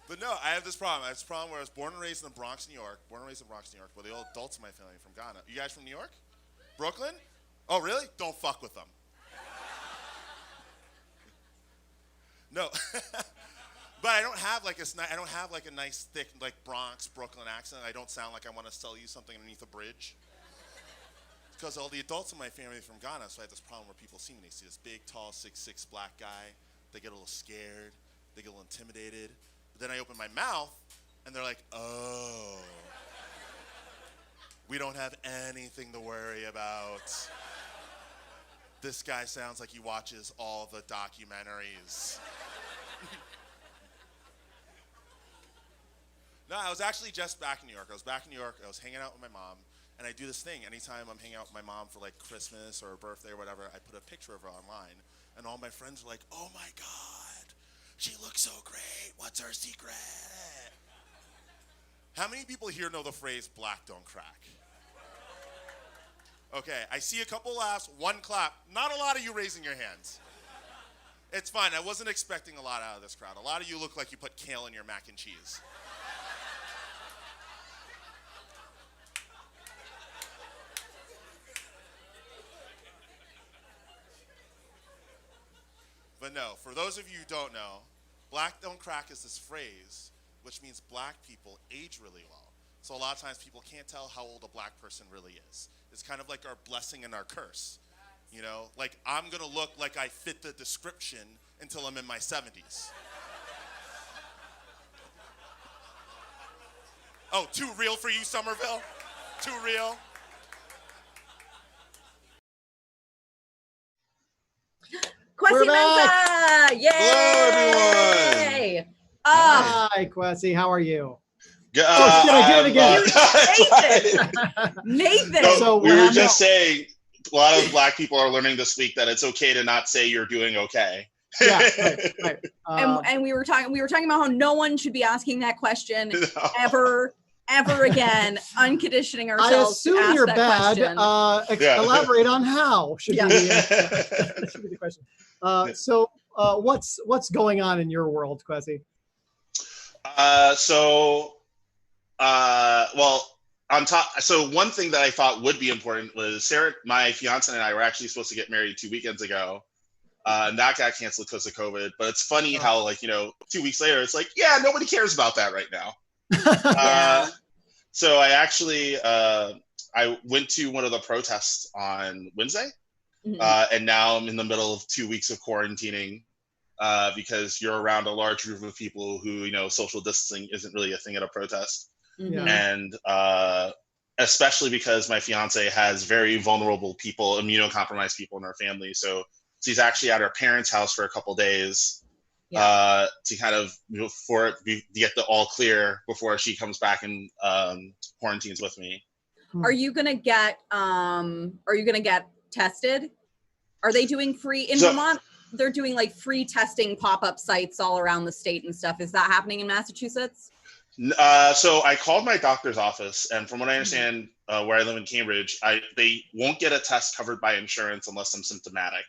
But no, I have this problem. I have this problem where I was born and raised in the Bronx, New York. Where the old adults in my family are from Ghana. You guys from New York? Brooklyn? Oh, really? Don't fuck with them. No. But I don't have like a nice thick like Bronx, Brooklyn accent. I don't sound like I want to sell you something underneath a bridge. Because all the adults in my family are from Ghana, so I have this problem where people see me, they see this big, tall, 6'6" black guy. They get a little scared. They get a little intimidated. But then I open my mouth, and they're like, oh. We don't have anything to worry about. This guy sounds like he watches all the documentaries. No, I was actually just back in New York. I was back in New York. I was hanging out with my mom. And I do this thing. Anytime I'm hanging out with my mom for like Christmas or a birthday or whatever, I put a picture of her online. And all my friends are like, oh my God, she looks so great. What's her secret? How many people here know the phrase black don't crack? Okay, I see a couple laughs, one clap. Not a lot of you raising your hands. It's fine. I wasn't expecting a lot out of this crowd. A lot of you look like you put kale in your mac and cheese. But no, for those of you who don't know, black don't crack is this phrase which means black people age really well. So a lot of times people can't tell how old a black person really is. It's kind of like our blessing and our curse. You know, like I'm gonna look like I fit the description until I'm in my 70s. Oh, too real for you, Somerville? Too real? Kwesi Mensah! Yay! Hello, everyone. Hi, Kwesi. How are you? Should I do it again? Nathan. No, So we what were happened- just saying, a lot of black people are learning this week that it's okay to not say you're doing okay. Yeah, right. And we were talking about how no one should be asking that question ever again, unconditioning I ourselves to assume ask you're that bad. question. Yeah. Elaborate on how should Yeah. be should be the question. So what's going on in your world, Kwesi? So one thing that I thought would be important was Sarah, my fiance, and I were actually supposed to get married 2 weekends ago. And that got canceled because of COVID. But it's funny how, 2 weeks later, it's like, yeah, nobody cares about that right now. So I actually, I went to one of the protests on Wednesday. Mm-hmm. And now I'm in the middle of 2 weeks of quarantining because you're around a large group of people who, social distancing isn't really a thing at a protest. Mhm. And especially because my fiance has very vulnerable people, immunocompromised people in her family. So She's actually at her parents' house for a couple days to kind of to get the all clear before she comes back and quarantines with me. Are you gonna get tested? Are they doing free in Vermont? They're doing like free testing pop-up sites all around the state and stuff. Is that happening in Massachusetts? So I called my doctor's office, and from what I understand, where I live in Cambridge, they won't get a test covered by insurance unless I'm symptomatic.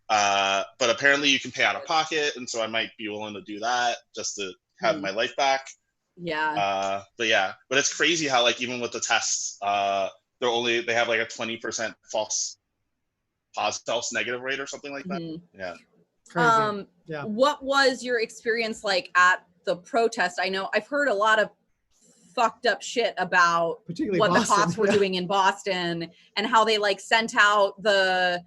But apparently you can pay out of pocket, and so I might be willing to do that just to have my life back. Yeah. But it's crazy how like even with the tests, they have like a 20% false negative rate or something like that. Yeah. Crazy. What was your experience like at the protest? I know I've heard a lot of fucked up shit about particularly what Boston, the cops were doing in Boston and how they like sent out they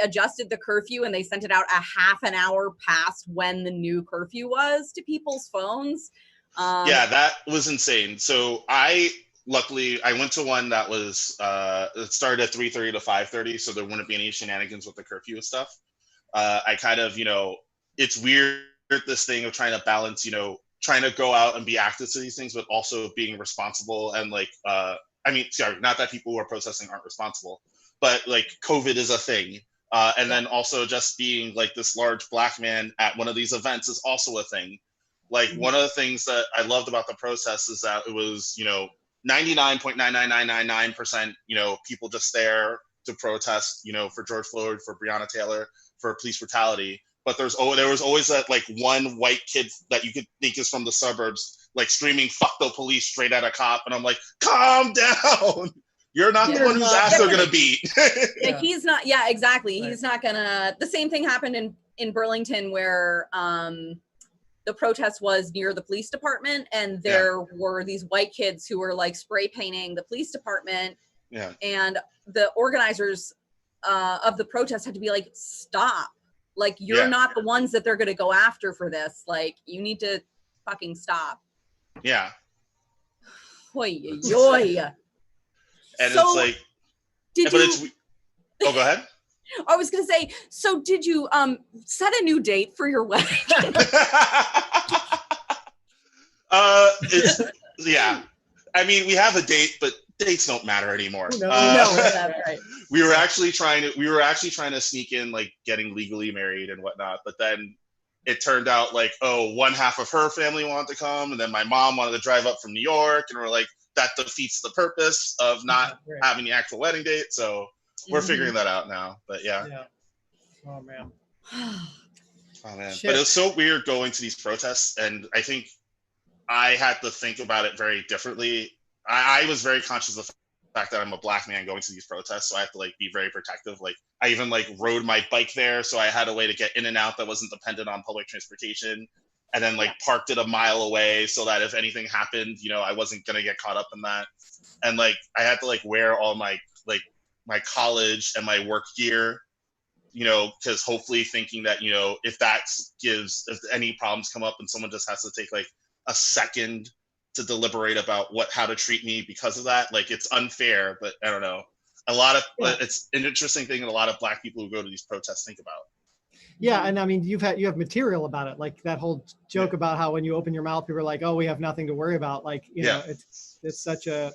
adjusted the curfew and they sent it out a half an hour past when the new curfew was to people's phones. Yeah, that was insane. So luckily I went to one that was it started at 3:30 to 5:30, so there wouldn't be any shenanigans with the curfew and stuff. I kind of, it's weird, this thing of trying to balance, trying to go out and be active to these things, but also being responsible and like, sorry, not that people who are protesting aren't responsible, but like COVID is a thing. And then also just being like this large Black man at one of these events is also a thing. Like one of the things that I loved about the protest is that it was, 99.99999%, people just there to protest, for George Floyd, for Breonna Taylor, for police brutality. But there was always that like one white kid that you could think is from the suburbs, like screaming "fuck the police" straight at a cop, and I'm like, calm down. You're not the one whose ass they're gonna beat. He's not. Yeah, exactly. Right. He's not gonna. The same thing happened in Burlington where the protest was near the police department, and there were these white kids who were like spray painting the police department. Yeah. And the organizers of the protest had to be like, stop. Like, you're not the ones that they're going to go after for this. Like, you need to fucking stop. Yeah. Oy, oy. And so, it's like, go ahead. I was going to say, so did you set a new date for your wedding? I mean, we have a date, but dates don't matter anymore. No, that's right. We were actually trying to sneak in like getting legally married and whatnot, but then it turned out like, one half of her family wanted to come, and then my mom wanted to drive up from New York, and we're like, that defeats the purpose of not having the actual wedding date. So we're figuring that out now. But yeah. Oh man. Shit. But it was so weird going to these protests, and I think I had to think about it very differently. I was very conscious of the fact that I'm a Black man going to these protests, so I have to like be very protective. Like I even like rode my bike there, so I had a way to get in and out that wasn't dependent on public transportation, and then like parked it a mile away so that if anything happened, I wasn't gonna get caught up in that. And like I had to like wear all my like my college and my work gear, because hopefully thinking that if any problems come up and someone just has to take like a second to deliberate about how to treat me because of that, like it's unfair. But I don't know, it's an interesting thing that a lot of Black people who go to these protests think about. Yeah, and I mean, you have material about it, like that whole joke about how when you open your mouth, people are like, "Oh, we have nothing to worry about." Like, it's such a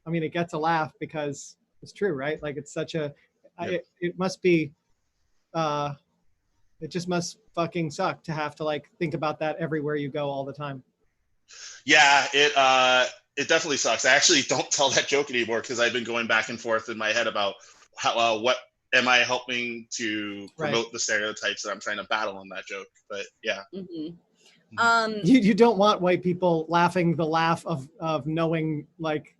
I mean, it gets a laugh because it's true, right? Like, it's such a it must be it just must fucking suck to have to like think about that everywhere you go all the time. Yeah, it definitely sucks. I actually don't tell that joke anymore because I've been going back and forth in my head about how what am I helping to promote the stereotypes that I'm trying to battle on that joke. But yeah. You don't want white people laughing the laugh of knowing like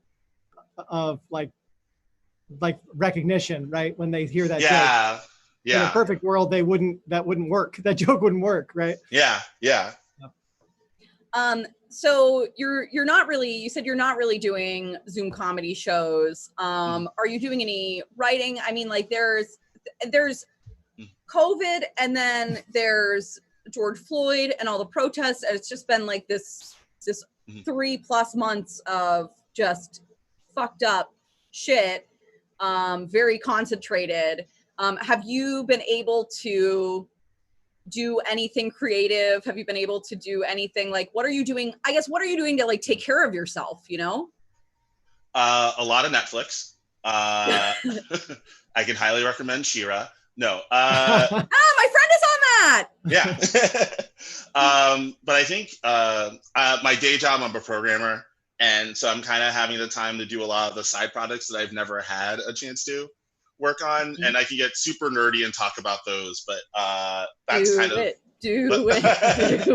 recognition, right? When they hear that joke. Yeah. In a perfect world, that wouldn't work. That joke wouldn't work, right? Yeah. So you're not really, you said you're not really doing Zoom comedy shows. Are you doing any writing? I mean, like there's COVID, and then there's George Floyd and all the protests. And it's just been like this 3+ months of just fucked up shit, very concentrated. Have you been able to do anything creative? Have you been able to do anything like, what are you doing? I guess, what are you doing to like take care of yourself, you know? A lot of Netflix. I can highly recommend Shira. No. My friend is on that. Yeah. But I think my day job, I'm a programmer. And so I'm kind of having the time to do a lot of the side projects that I've never had a chance to work on. And I can get super nerdy and talk about those, but that's do kind of it. Do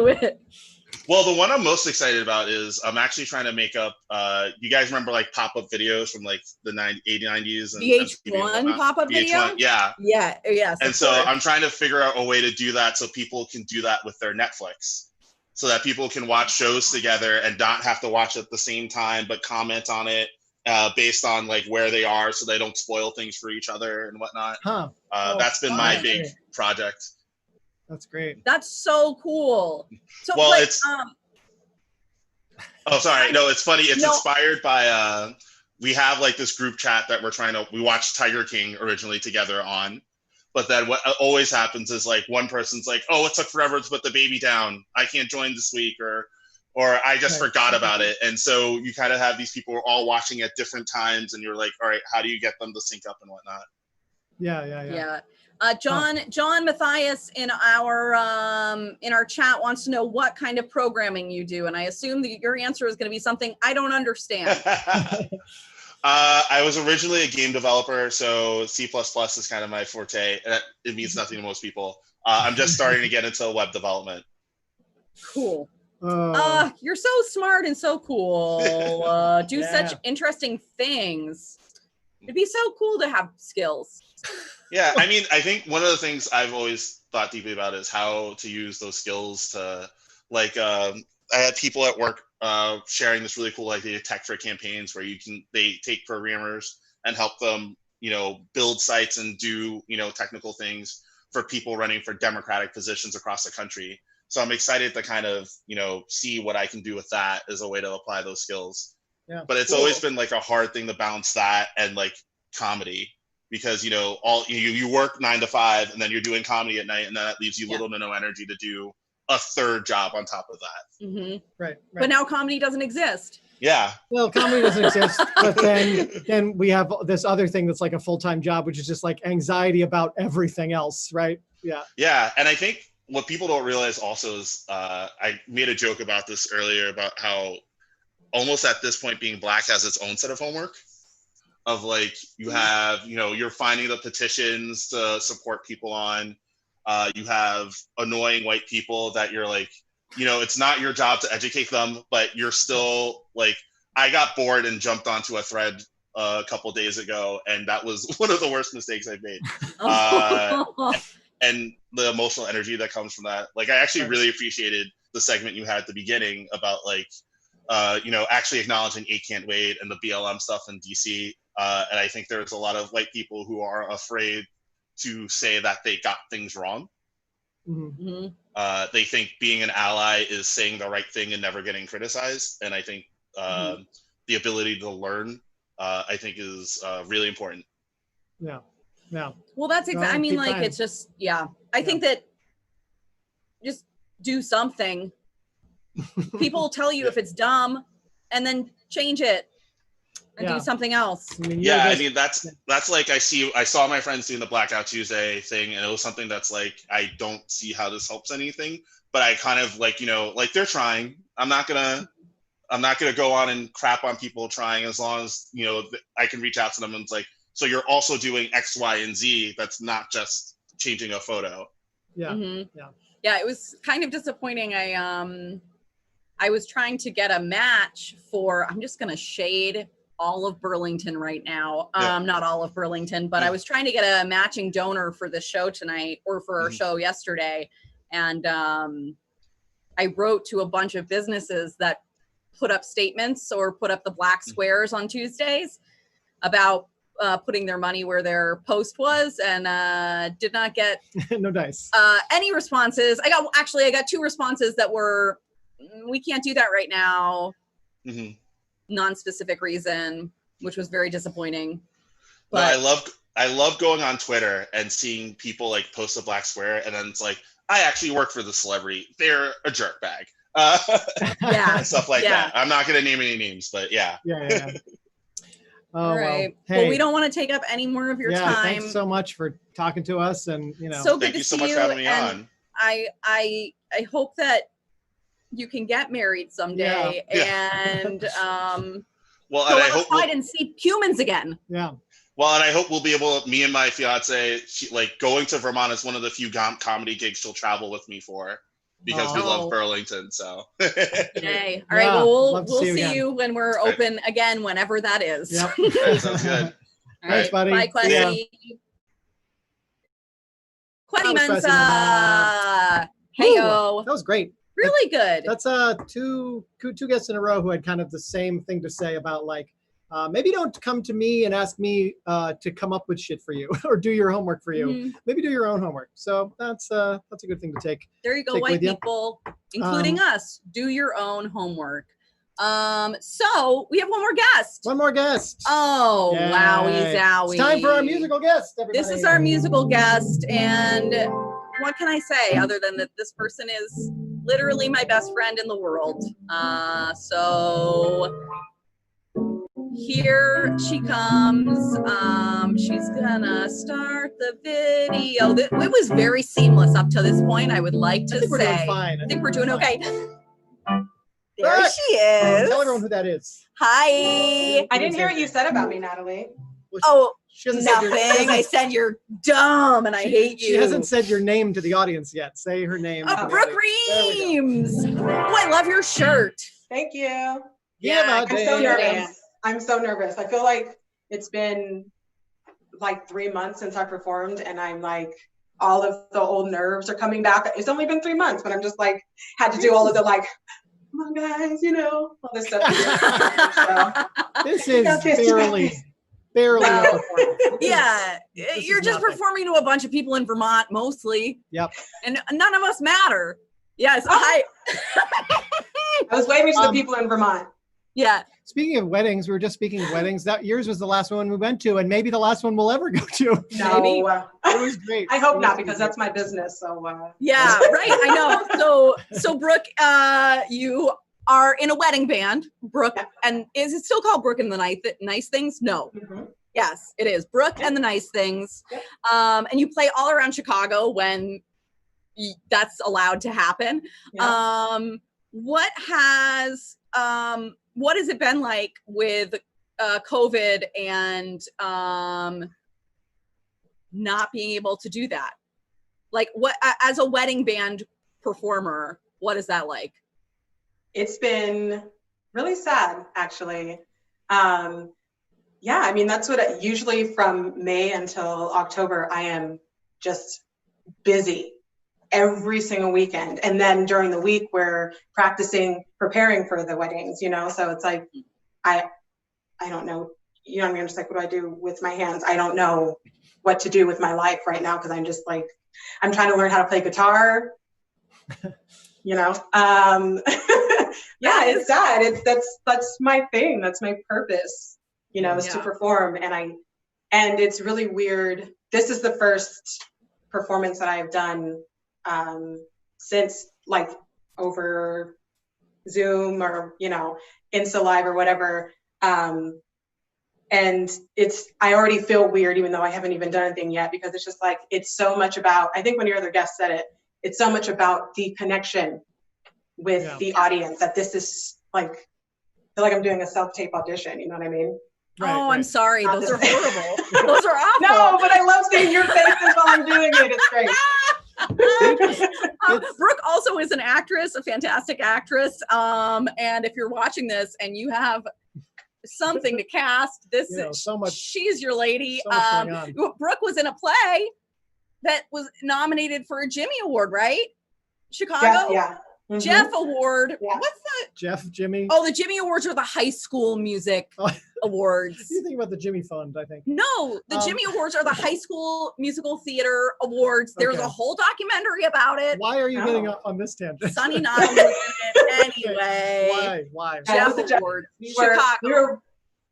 it. Well, the one I'm most excited about is I'm actually trying to make up. You guys remember like pop-up videos from like the 80s, 90s? And VH1 pop-up video? Yeah. Yeah. Yes. And so I'm trying to figure out a way to do that so people can do that with their Netflix. So that people can watch shows together and not have to watch it at the same time, but comment on it based on like where they are so they don't spoil things for each other and whatnot. That's been my big project. That's great. That's so cool. So, well, like, it's. Oh, sorry. No, it's funny. It's inspired by. We have like this group chat that we watched Tiger King originally together on, but then what always happens is like one person's like, "Oh, it took forever to put the baby down. I can't join this week," or I just forgot about it. And so you kind of have these people who are all watching at different times, and you're like, "All right, how do you get them to sync up and whatnot?" Yeah. John Matthias in our chat wants to know what kind of programming you do, and I assume that your answer is going to be something I don't understand. I was originally a game developer, so C++ is kind of my forte. It means nothing to most people. I'm just starting to get into web development. Cool. You're so smart and so cool. Do such interesting things. It'd be so cool to have skills. Yeah, I mean, I think one of the things I've always thought deeply about is how to use those skills to, like, I had people at work sharing this really cool idea, tech for campaigns, where they take programmers and help them, build sites and do, technical things for people running for democratic positions across the country. So I'm excited to kind of, see what I can do with that as a way to apply those skills. Yeah, but it's always been like a hard thing to balance that and like comedy. Because you work 9 to 5 and then you're doing comedy at night, and then that leaves you little to no energy to do a third job on top of that. Mm-hmm. Right. But now comedy doesn't exist. Yeah. Well, comedy doesn't exist, but then we have this other thing that's like a full-time job, which is just like anxiety about everything else, right? Yeah. Yeah, and I think what people don't realize also is I made a joke about this earlier about how almost at this point being Black has its own set of homework. Of like, you have, you're finding the petitions to support people on. You have annoying white people that you're like, it's not your job to educate them, but you're still like, I got bored and jumped onto a thread a couple days ago, and that was one of the worst mistakes I've made. And the emotional energy that comes from that. Like, I actually really appreciated the segment you had at the beginning about like, actually acknowledging 8 Can't Wait and the BLM stuff in DC. And I think there's a lot of white people who are afraid to say that they got things wrong. Mm-hmm. They think being an ally is saying the right thing and never getting criticized. And I think the ability to learn, I think, is really important. Yeah. Well, that's exactly. I mean, like, it's just, I think that just do something. People will tell you if it's dumb, and then change it. And do something else. I mean, that's like, I saw my friends doing the Blackout Tuesday thing, and it was something that's like, I don't see how this helps anything, but I kind of like, like, they're trying. I'm not gonna go on and crap on people trying, as long as, I can reach out to them and it's like, so you're also doing X, Y, and Z. That's not just changing a photo. Yeah. Mm-hmm. Yeah. It was kind of disappointing. I was trying to get a match for, I'm just going to shade all of Burlington right now. Not all of Burlington, but I was trying to get a matching donor for the show tonight, or for our show yesterday. And I wrote to a bunch of businesses that put up statements or put up the black squares on Tuesdays about putting their money where their post was, and did not get no dice. Any responses. I got 2 responses that were, we can't do that right now. Mm-hmm. Non-specific reason, which was very disappointing. But no, I love going on Twitter and seeing people like post a black square, and then it's like, I actually work for the celebrity. They're a jerk bag. Yeah. Stuff like Yeah. that. I'm not going to name any names, but yeah. Yeah. Oh, All right. Well, Well, we don't want to take up any more of your time. Thanks so much for talking to us, and So good Thank to you so see much you. for having me and on. I hope that you can get married someday, and well, go and I hope outside and see humans again. Yeah. Well, and I hope we'll be able, me and my fiance, like going to Vermont is one of the few comedy gigs she'll travel with me for, because we love Burlington. So. Yay. All right. Well, we'll see you when we're All right. open again, whenever that is. Yep. All right, sounds good. All Thanks, right. buddy. Bye, Quessy. Quessy Mensa. Heyo. That was great. Really good. That's two guests in a row who had kind of the same thing to say about like, maybe don't come to me and ask me to come up with shit for you or do your homework for you. Mm-hmm. Maybe do your own homework. So that's a good thing to take. There you go, take white with you. people, including us. Do your own homework. So we have one more guest. One more guest. Oh, Yay. wowie zowie. It's time for our musical guest, everybody. This is our musical guest, and what can I say other than that this person is literally my best friend in the world. So here she comes. She's gonna start the video. It was very seamless up to this point, I would like to say. We're doing fine. I think we're doing okay. There Brooke, she is. Tell everyone who that is. Hi. I didn't hear what you said about me, Natalie. Oh, She hasn't said nothing. I said you're dumb and I hate you. She hasn't said your name to the audience yet. Say her name. to Oh, the Brooke audience. Reams. Oh, I love your shirt. Thank you. Yeah, I'm so nervous. I'm so nervous. I feel like it's been like 3 months since I performed, and I'm like, all of the old nerves are coming back. It's only been 3 months, but I'm just like, had to do all of the like, come on guys, all this stuff. So, This is barely a performance. Yeah, This you're is just nothing. performing to a bunch of people in Vermont mostly. Yep. And none of us matter. Yes, hi. I was waving to the people in Vermont. Yeah. Speaking of weddings, we were just speaking of weddings. That yours was the last one we went to, and maybe the last one we'll ever go to. No, It was great. I hope not, because that's my business. So Yeah, right. I know. So Brooke, you are in a wedding band, Brooke, and is it still called Brooke and the Nice Things? No. Mm-hmm. Yes, it is Brooke and the Nice Things. Yep. And you play all around Chicago when that's allowed to happen. Yeah. What has it been like with COVID and not being able to do that? Like, what as a wedding band performer, what is that like? It's been really sad, actually. Yeah, I mean, that's what usually from May until October, I am just busy every single weekend. And then during the week, we're preparing for the weddings, so it's like, I don't know, I'm just like, what do I do with my hands? I don't know what to do with my life right now, because I'm just like, I'm trying to learn how to play guitar, Yeah, it's sad. That's my thing. That's my purpose, is to perform. And it's really weird. This is the first performance that I've done since like over Zoom or, Insta Live or whatever. And I already feel weird, even though I haven't even done anything yet, because it's just like, it's so much about, I think when your other guest said it, it's so much about the connection with the audience that this is like, I feel like I'm doing a self-tape audition, you know what I mean? I'm sorry. Those are horrible. Those are awful. No, but I love seeing your faces while I'm doing it. It's great. Brooke also is an actress, a fantastic actress. And if you're watching this and you have something to cast, she's your lady. Brooke was in a play that was nominated for a Jimmy Award, right? Chicago? Yeah. Mm-hmm. Jeff Award. Yeah. What's the Jimmy? Oh, the Jimmy Awards are the high school music awards. You think about the Jimmy Fund, I think. No, the Jimmy Awards are the high school musical theater awards. There's a whole documentary about it. Why are you getting off on this tangent? Sonny Nottingham was in it anyway. Why? Jeff Awards. We were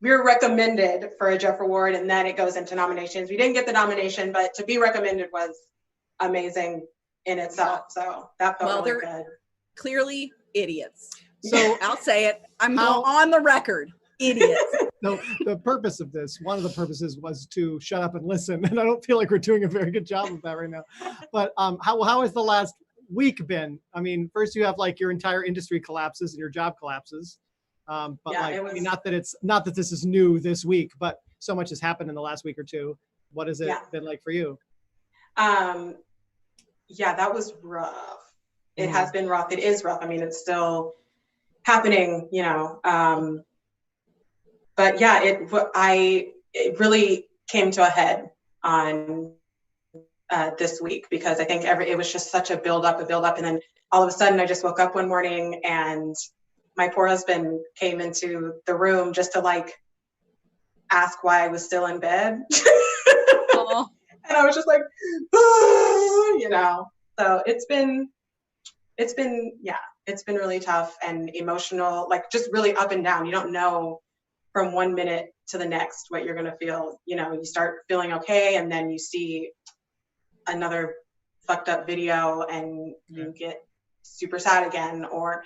we were recommended for a Jeff Award, and then it goes into nominations. We didn't get the nomination, but to be recommended was amazing in itself. So that felt really good. Clearly idiots. So I'll say it. I'm on the record. Idiots. So the purpose of this, one of the purposes was to shut up and listen. And I don't feel like we're doing a very good job of that right now. But how has the last week been? I mean, first you have like your entire industry collapses and your job collapses. But Yeah, like, it was- I mean, not that this is new this week, but so much has happened in the last week or two. What has it been like for you? Yeah, that was rough. It has been rough. It is rough. I mean, it's still happening, you know. But yeah, it really came to a head on this week, because I think it was just such a build up, and then all of a sudden I just woke up one morning and my poor husband came into the room just to like ask why I was still in bed. And I was just like, you know. So it's been really tough and emotional, like just really up and down. You don't know from one minute to the next what you're going to feel. You know, you start feeling okay, and then you see another fucked up video and you get super sad again, or,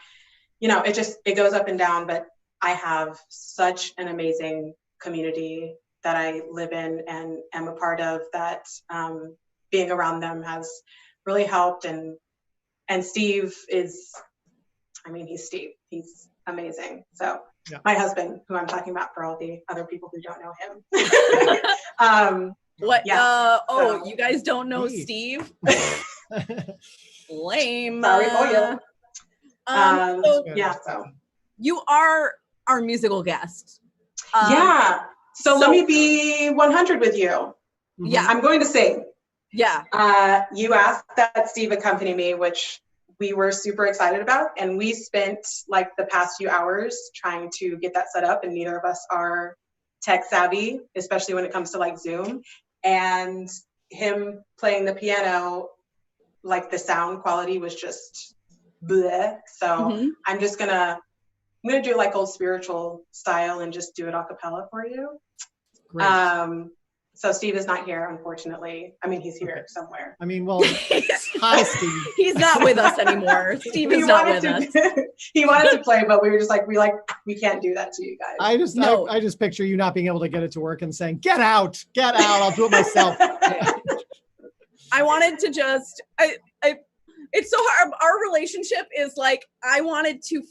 you know, it goes up and down. But I have such an amazing community that I live in and am a part of, that being around them has really helped. And Steve is, I mean, he's Steve. He's amazing. So my husband, who I'm talking about for all the other people who don't know him. What? Yeah, you guys don't know Steve? Lame. Sorry. Oh yeah. So you are our musical guest. So let me be 100 with you. Yeah. I'm going to sing. Yeah. You asked that Steve accompany me, which we were super excited about. And we spent like the past few hours trying to get that set up. And neither of us are tech savvy, especially when it comes to like Zoom. And him playing the piano, like the sound quality was just bleh. So I'm gonna do like old spiritual style and just do it a cappella for you. Great. So Steve is not here, unfortunately. I mean, he's here somewhere. I mean, well, hi, Steve. He's not with us anymore. Steve is not with us. He wanted to play, but we were just like, we can't do that to you guys. I just picture you not being able to get it to work and saying, get out, I'll do it myself. I wanted to just, it's so hard. Our relationship is like, I wanted to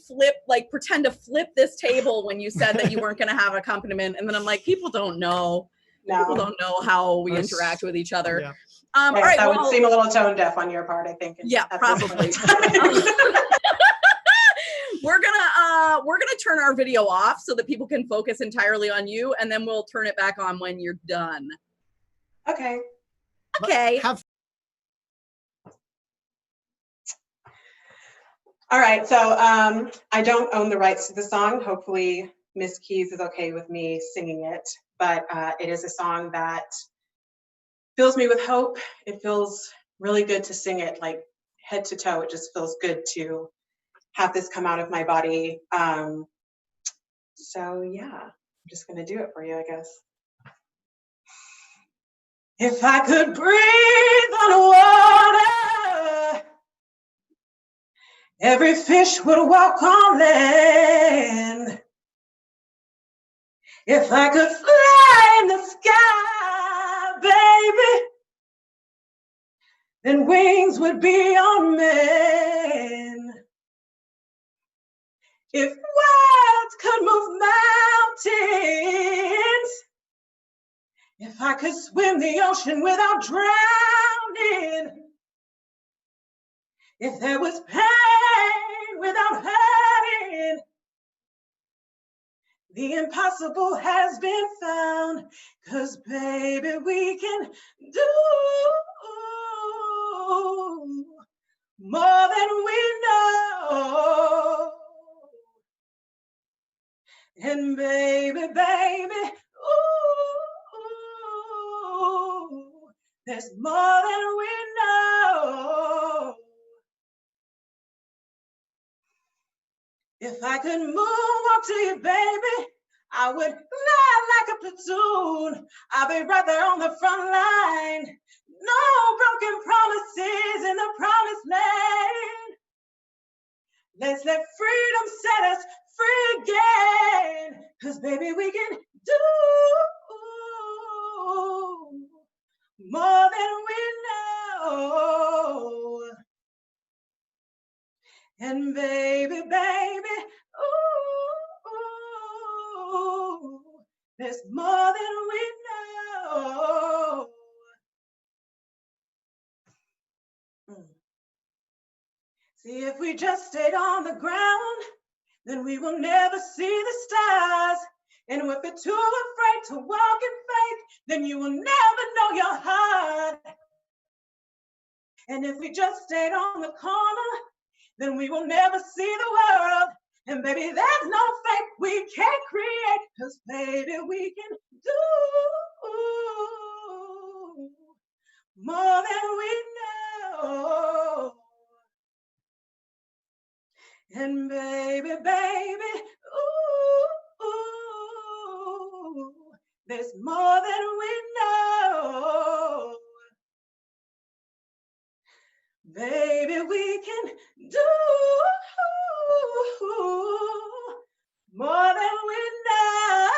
pretend to flip this table when you said that you weren't going to have accompaniment. And then I'm like, people don't know. No. People don't know how we interact with each other. Yeah. All right, that would seem a little tone deaf on your part, I think. Yeah, probably. We're gonna turn our video off so that people can focus entirely on you, and then we'll turn it back on when you're done. Okay. Okay. All right, so I don't own the rights to the song. Hopefully Miss Keys is okay with me singing it, but it is a song that fills me with hope. It feels really good to sing it, like head to toe. It just feels good to have this come out of my body. So yeah, I'm just gonna do it for you, I guess. If I could breathe on water, every fish would walk on land. If I could fly in the sky, baby, then wings would be on men. If words could move mountains, if I could swim the ocean without drowning, if there was pain without hurting, the impossible has been found, 'cause baby, we can do more than we know. And baby, ooh, there's more than we know. If I could moonwalk to you, baby, I would fly like a platoon. I'll be right there on the front line. No broken promises in the promised land. Let's let freedom set us free again. 'Cause baby, we can do more than we know. And baby, baby, ooh, there's more than we know. See, if we just stayed on the ground, then we will never see the stars. And if we're too afraid to walk in faith, then you will never know your heart. And if we just stayed on the corner, then we will never see the world. And baby, there's no fake we can't create, 'cause baby, we can do more than we know. And baby, baby, ooh, there's more than we know. Baby, we can do more than we know.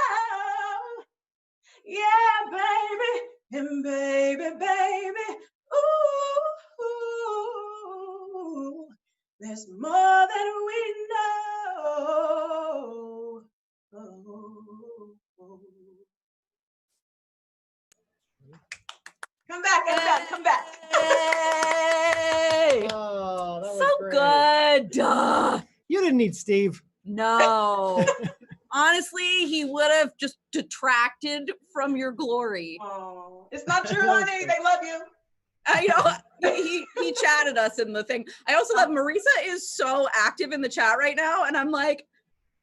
Yeah, baby, and baby, baby, ooh, there's more than we know. Come back, come back. Hey! Oh, that was So great. good. Duh. You didn't need Steve. No. Honestly, he would have just detracted from your glory. Oh, it's not true, honey. They love you. You know, he chatted us in the thing. I also love Marisa is so active in the chat right now, and I'm like,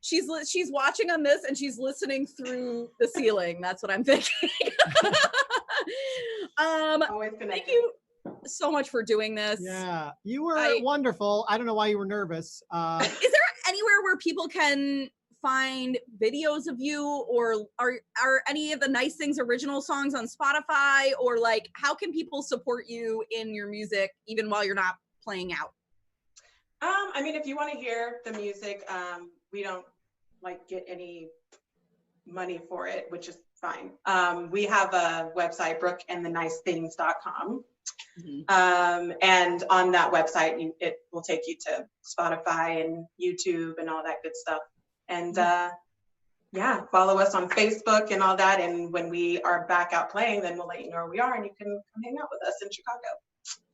she's watching on this and she's listening through the ceiling. That's what I'm thinking. Thank you so much for doing this. Yeah, you were wonderful. I don't know why you were nervous. Is there anywhere where people can find videos of you, or are any of the Nice Things original songs on Spotify, or like how can people support you in your music even while you're not playing out? I mean, if you want to hear the music, we don't like get any money for it, which is fine. We have a website, brookeandthenicethings.com. And on that website, it will take you to Spotify and YouTube and all that good stuff. And yeah, follow us on Facebook and all that. And when we are back out playing, then we'll let you know where we are and you can come hang out with us in Chicago.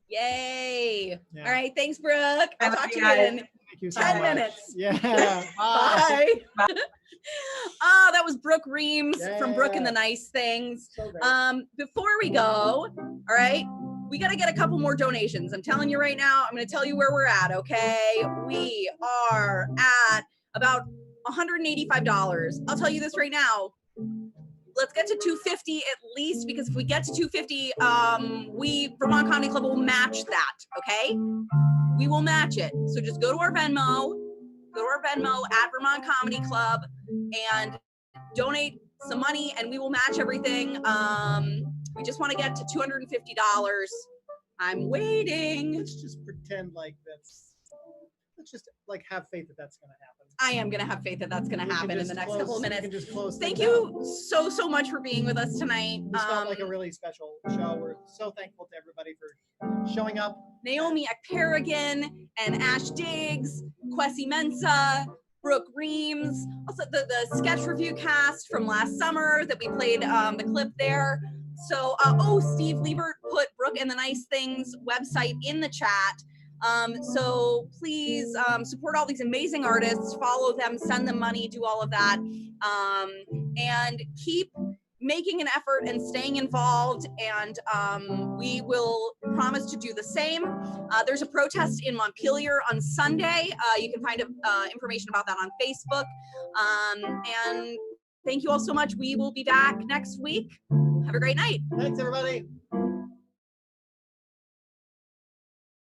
Yay. Yeah. All right. Thanks, Brooke. I'll talk to you in Thank you so 10 much. minutes. Yeah. Bye. Oh, that was Brooke Reams from Brooke and the Yeah. Nice Things. So great. Before we go, all right, we got to get a couple more donations. I'm telling you right now, I'm going to tell you where we're at, okay? We are at about $185. I'll tell you this right now. Let's get to 250 at least, because if we get to 250, Vermont Comedy Club will match that, okay? We will match it. So just go to our Venmo at Vermont Comedy Club and donate some money and we will match everything. We just want to get to $250. I'm waiting. Let's just pretend like let's just like have faith that that's going to happen. I am going to have faith that that's going to happen in the next couple of minutes. We can just close Thank things you out. so much for being with us tonight. This felt like a really special show. We're so thankful to everybody for showing up. Naomi Ekperigan and Ash Diggs, Kwesi Mensah, Brooke Reams, also the sketch review cast from last summer that we played the clip there. So, Steve Liebert put Brooke and the Nice Things website in the chat. So please support all these amazing artists, follow them, send them money, do all of that, and keep making an effort and staying involved, and we will promise to do the same. There's a protest in Montpelier on Sunday. You can find information about that on Facebook. And thank you all so much. We will be back next week. Have a great night. Thanks, everybody.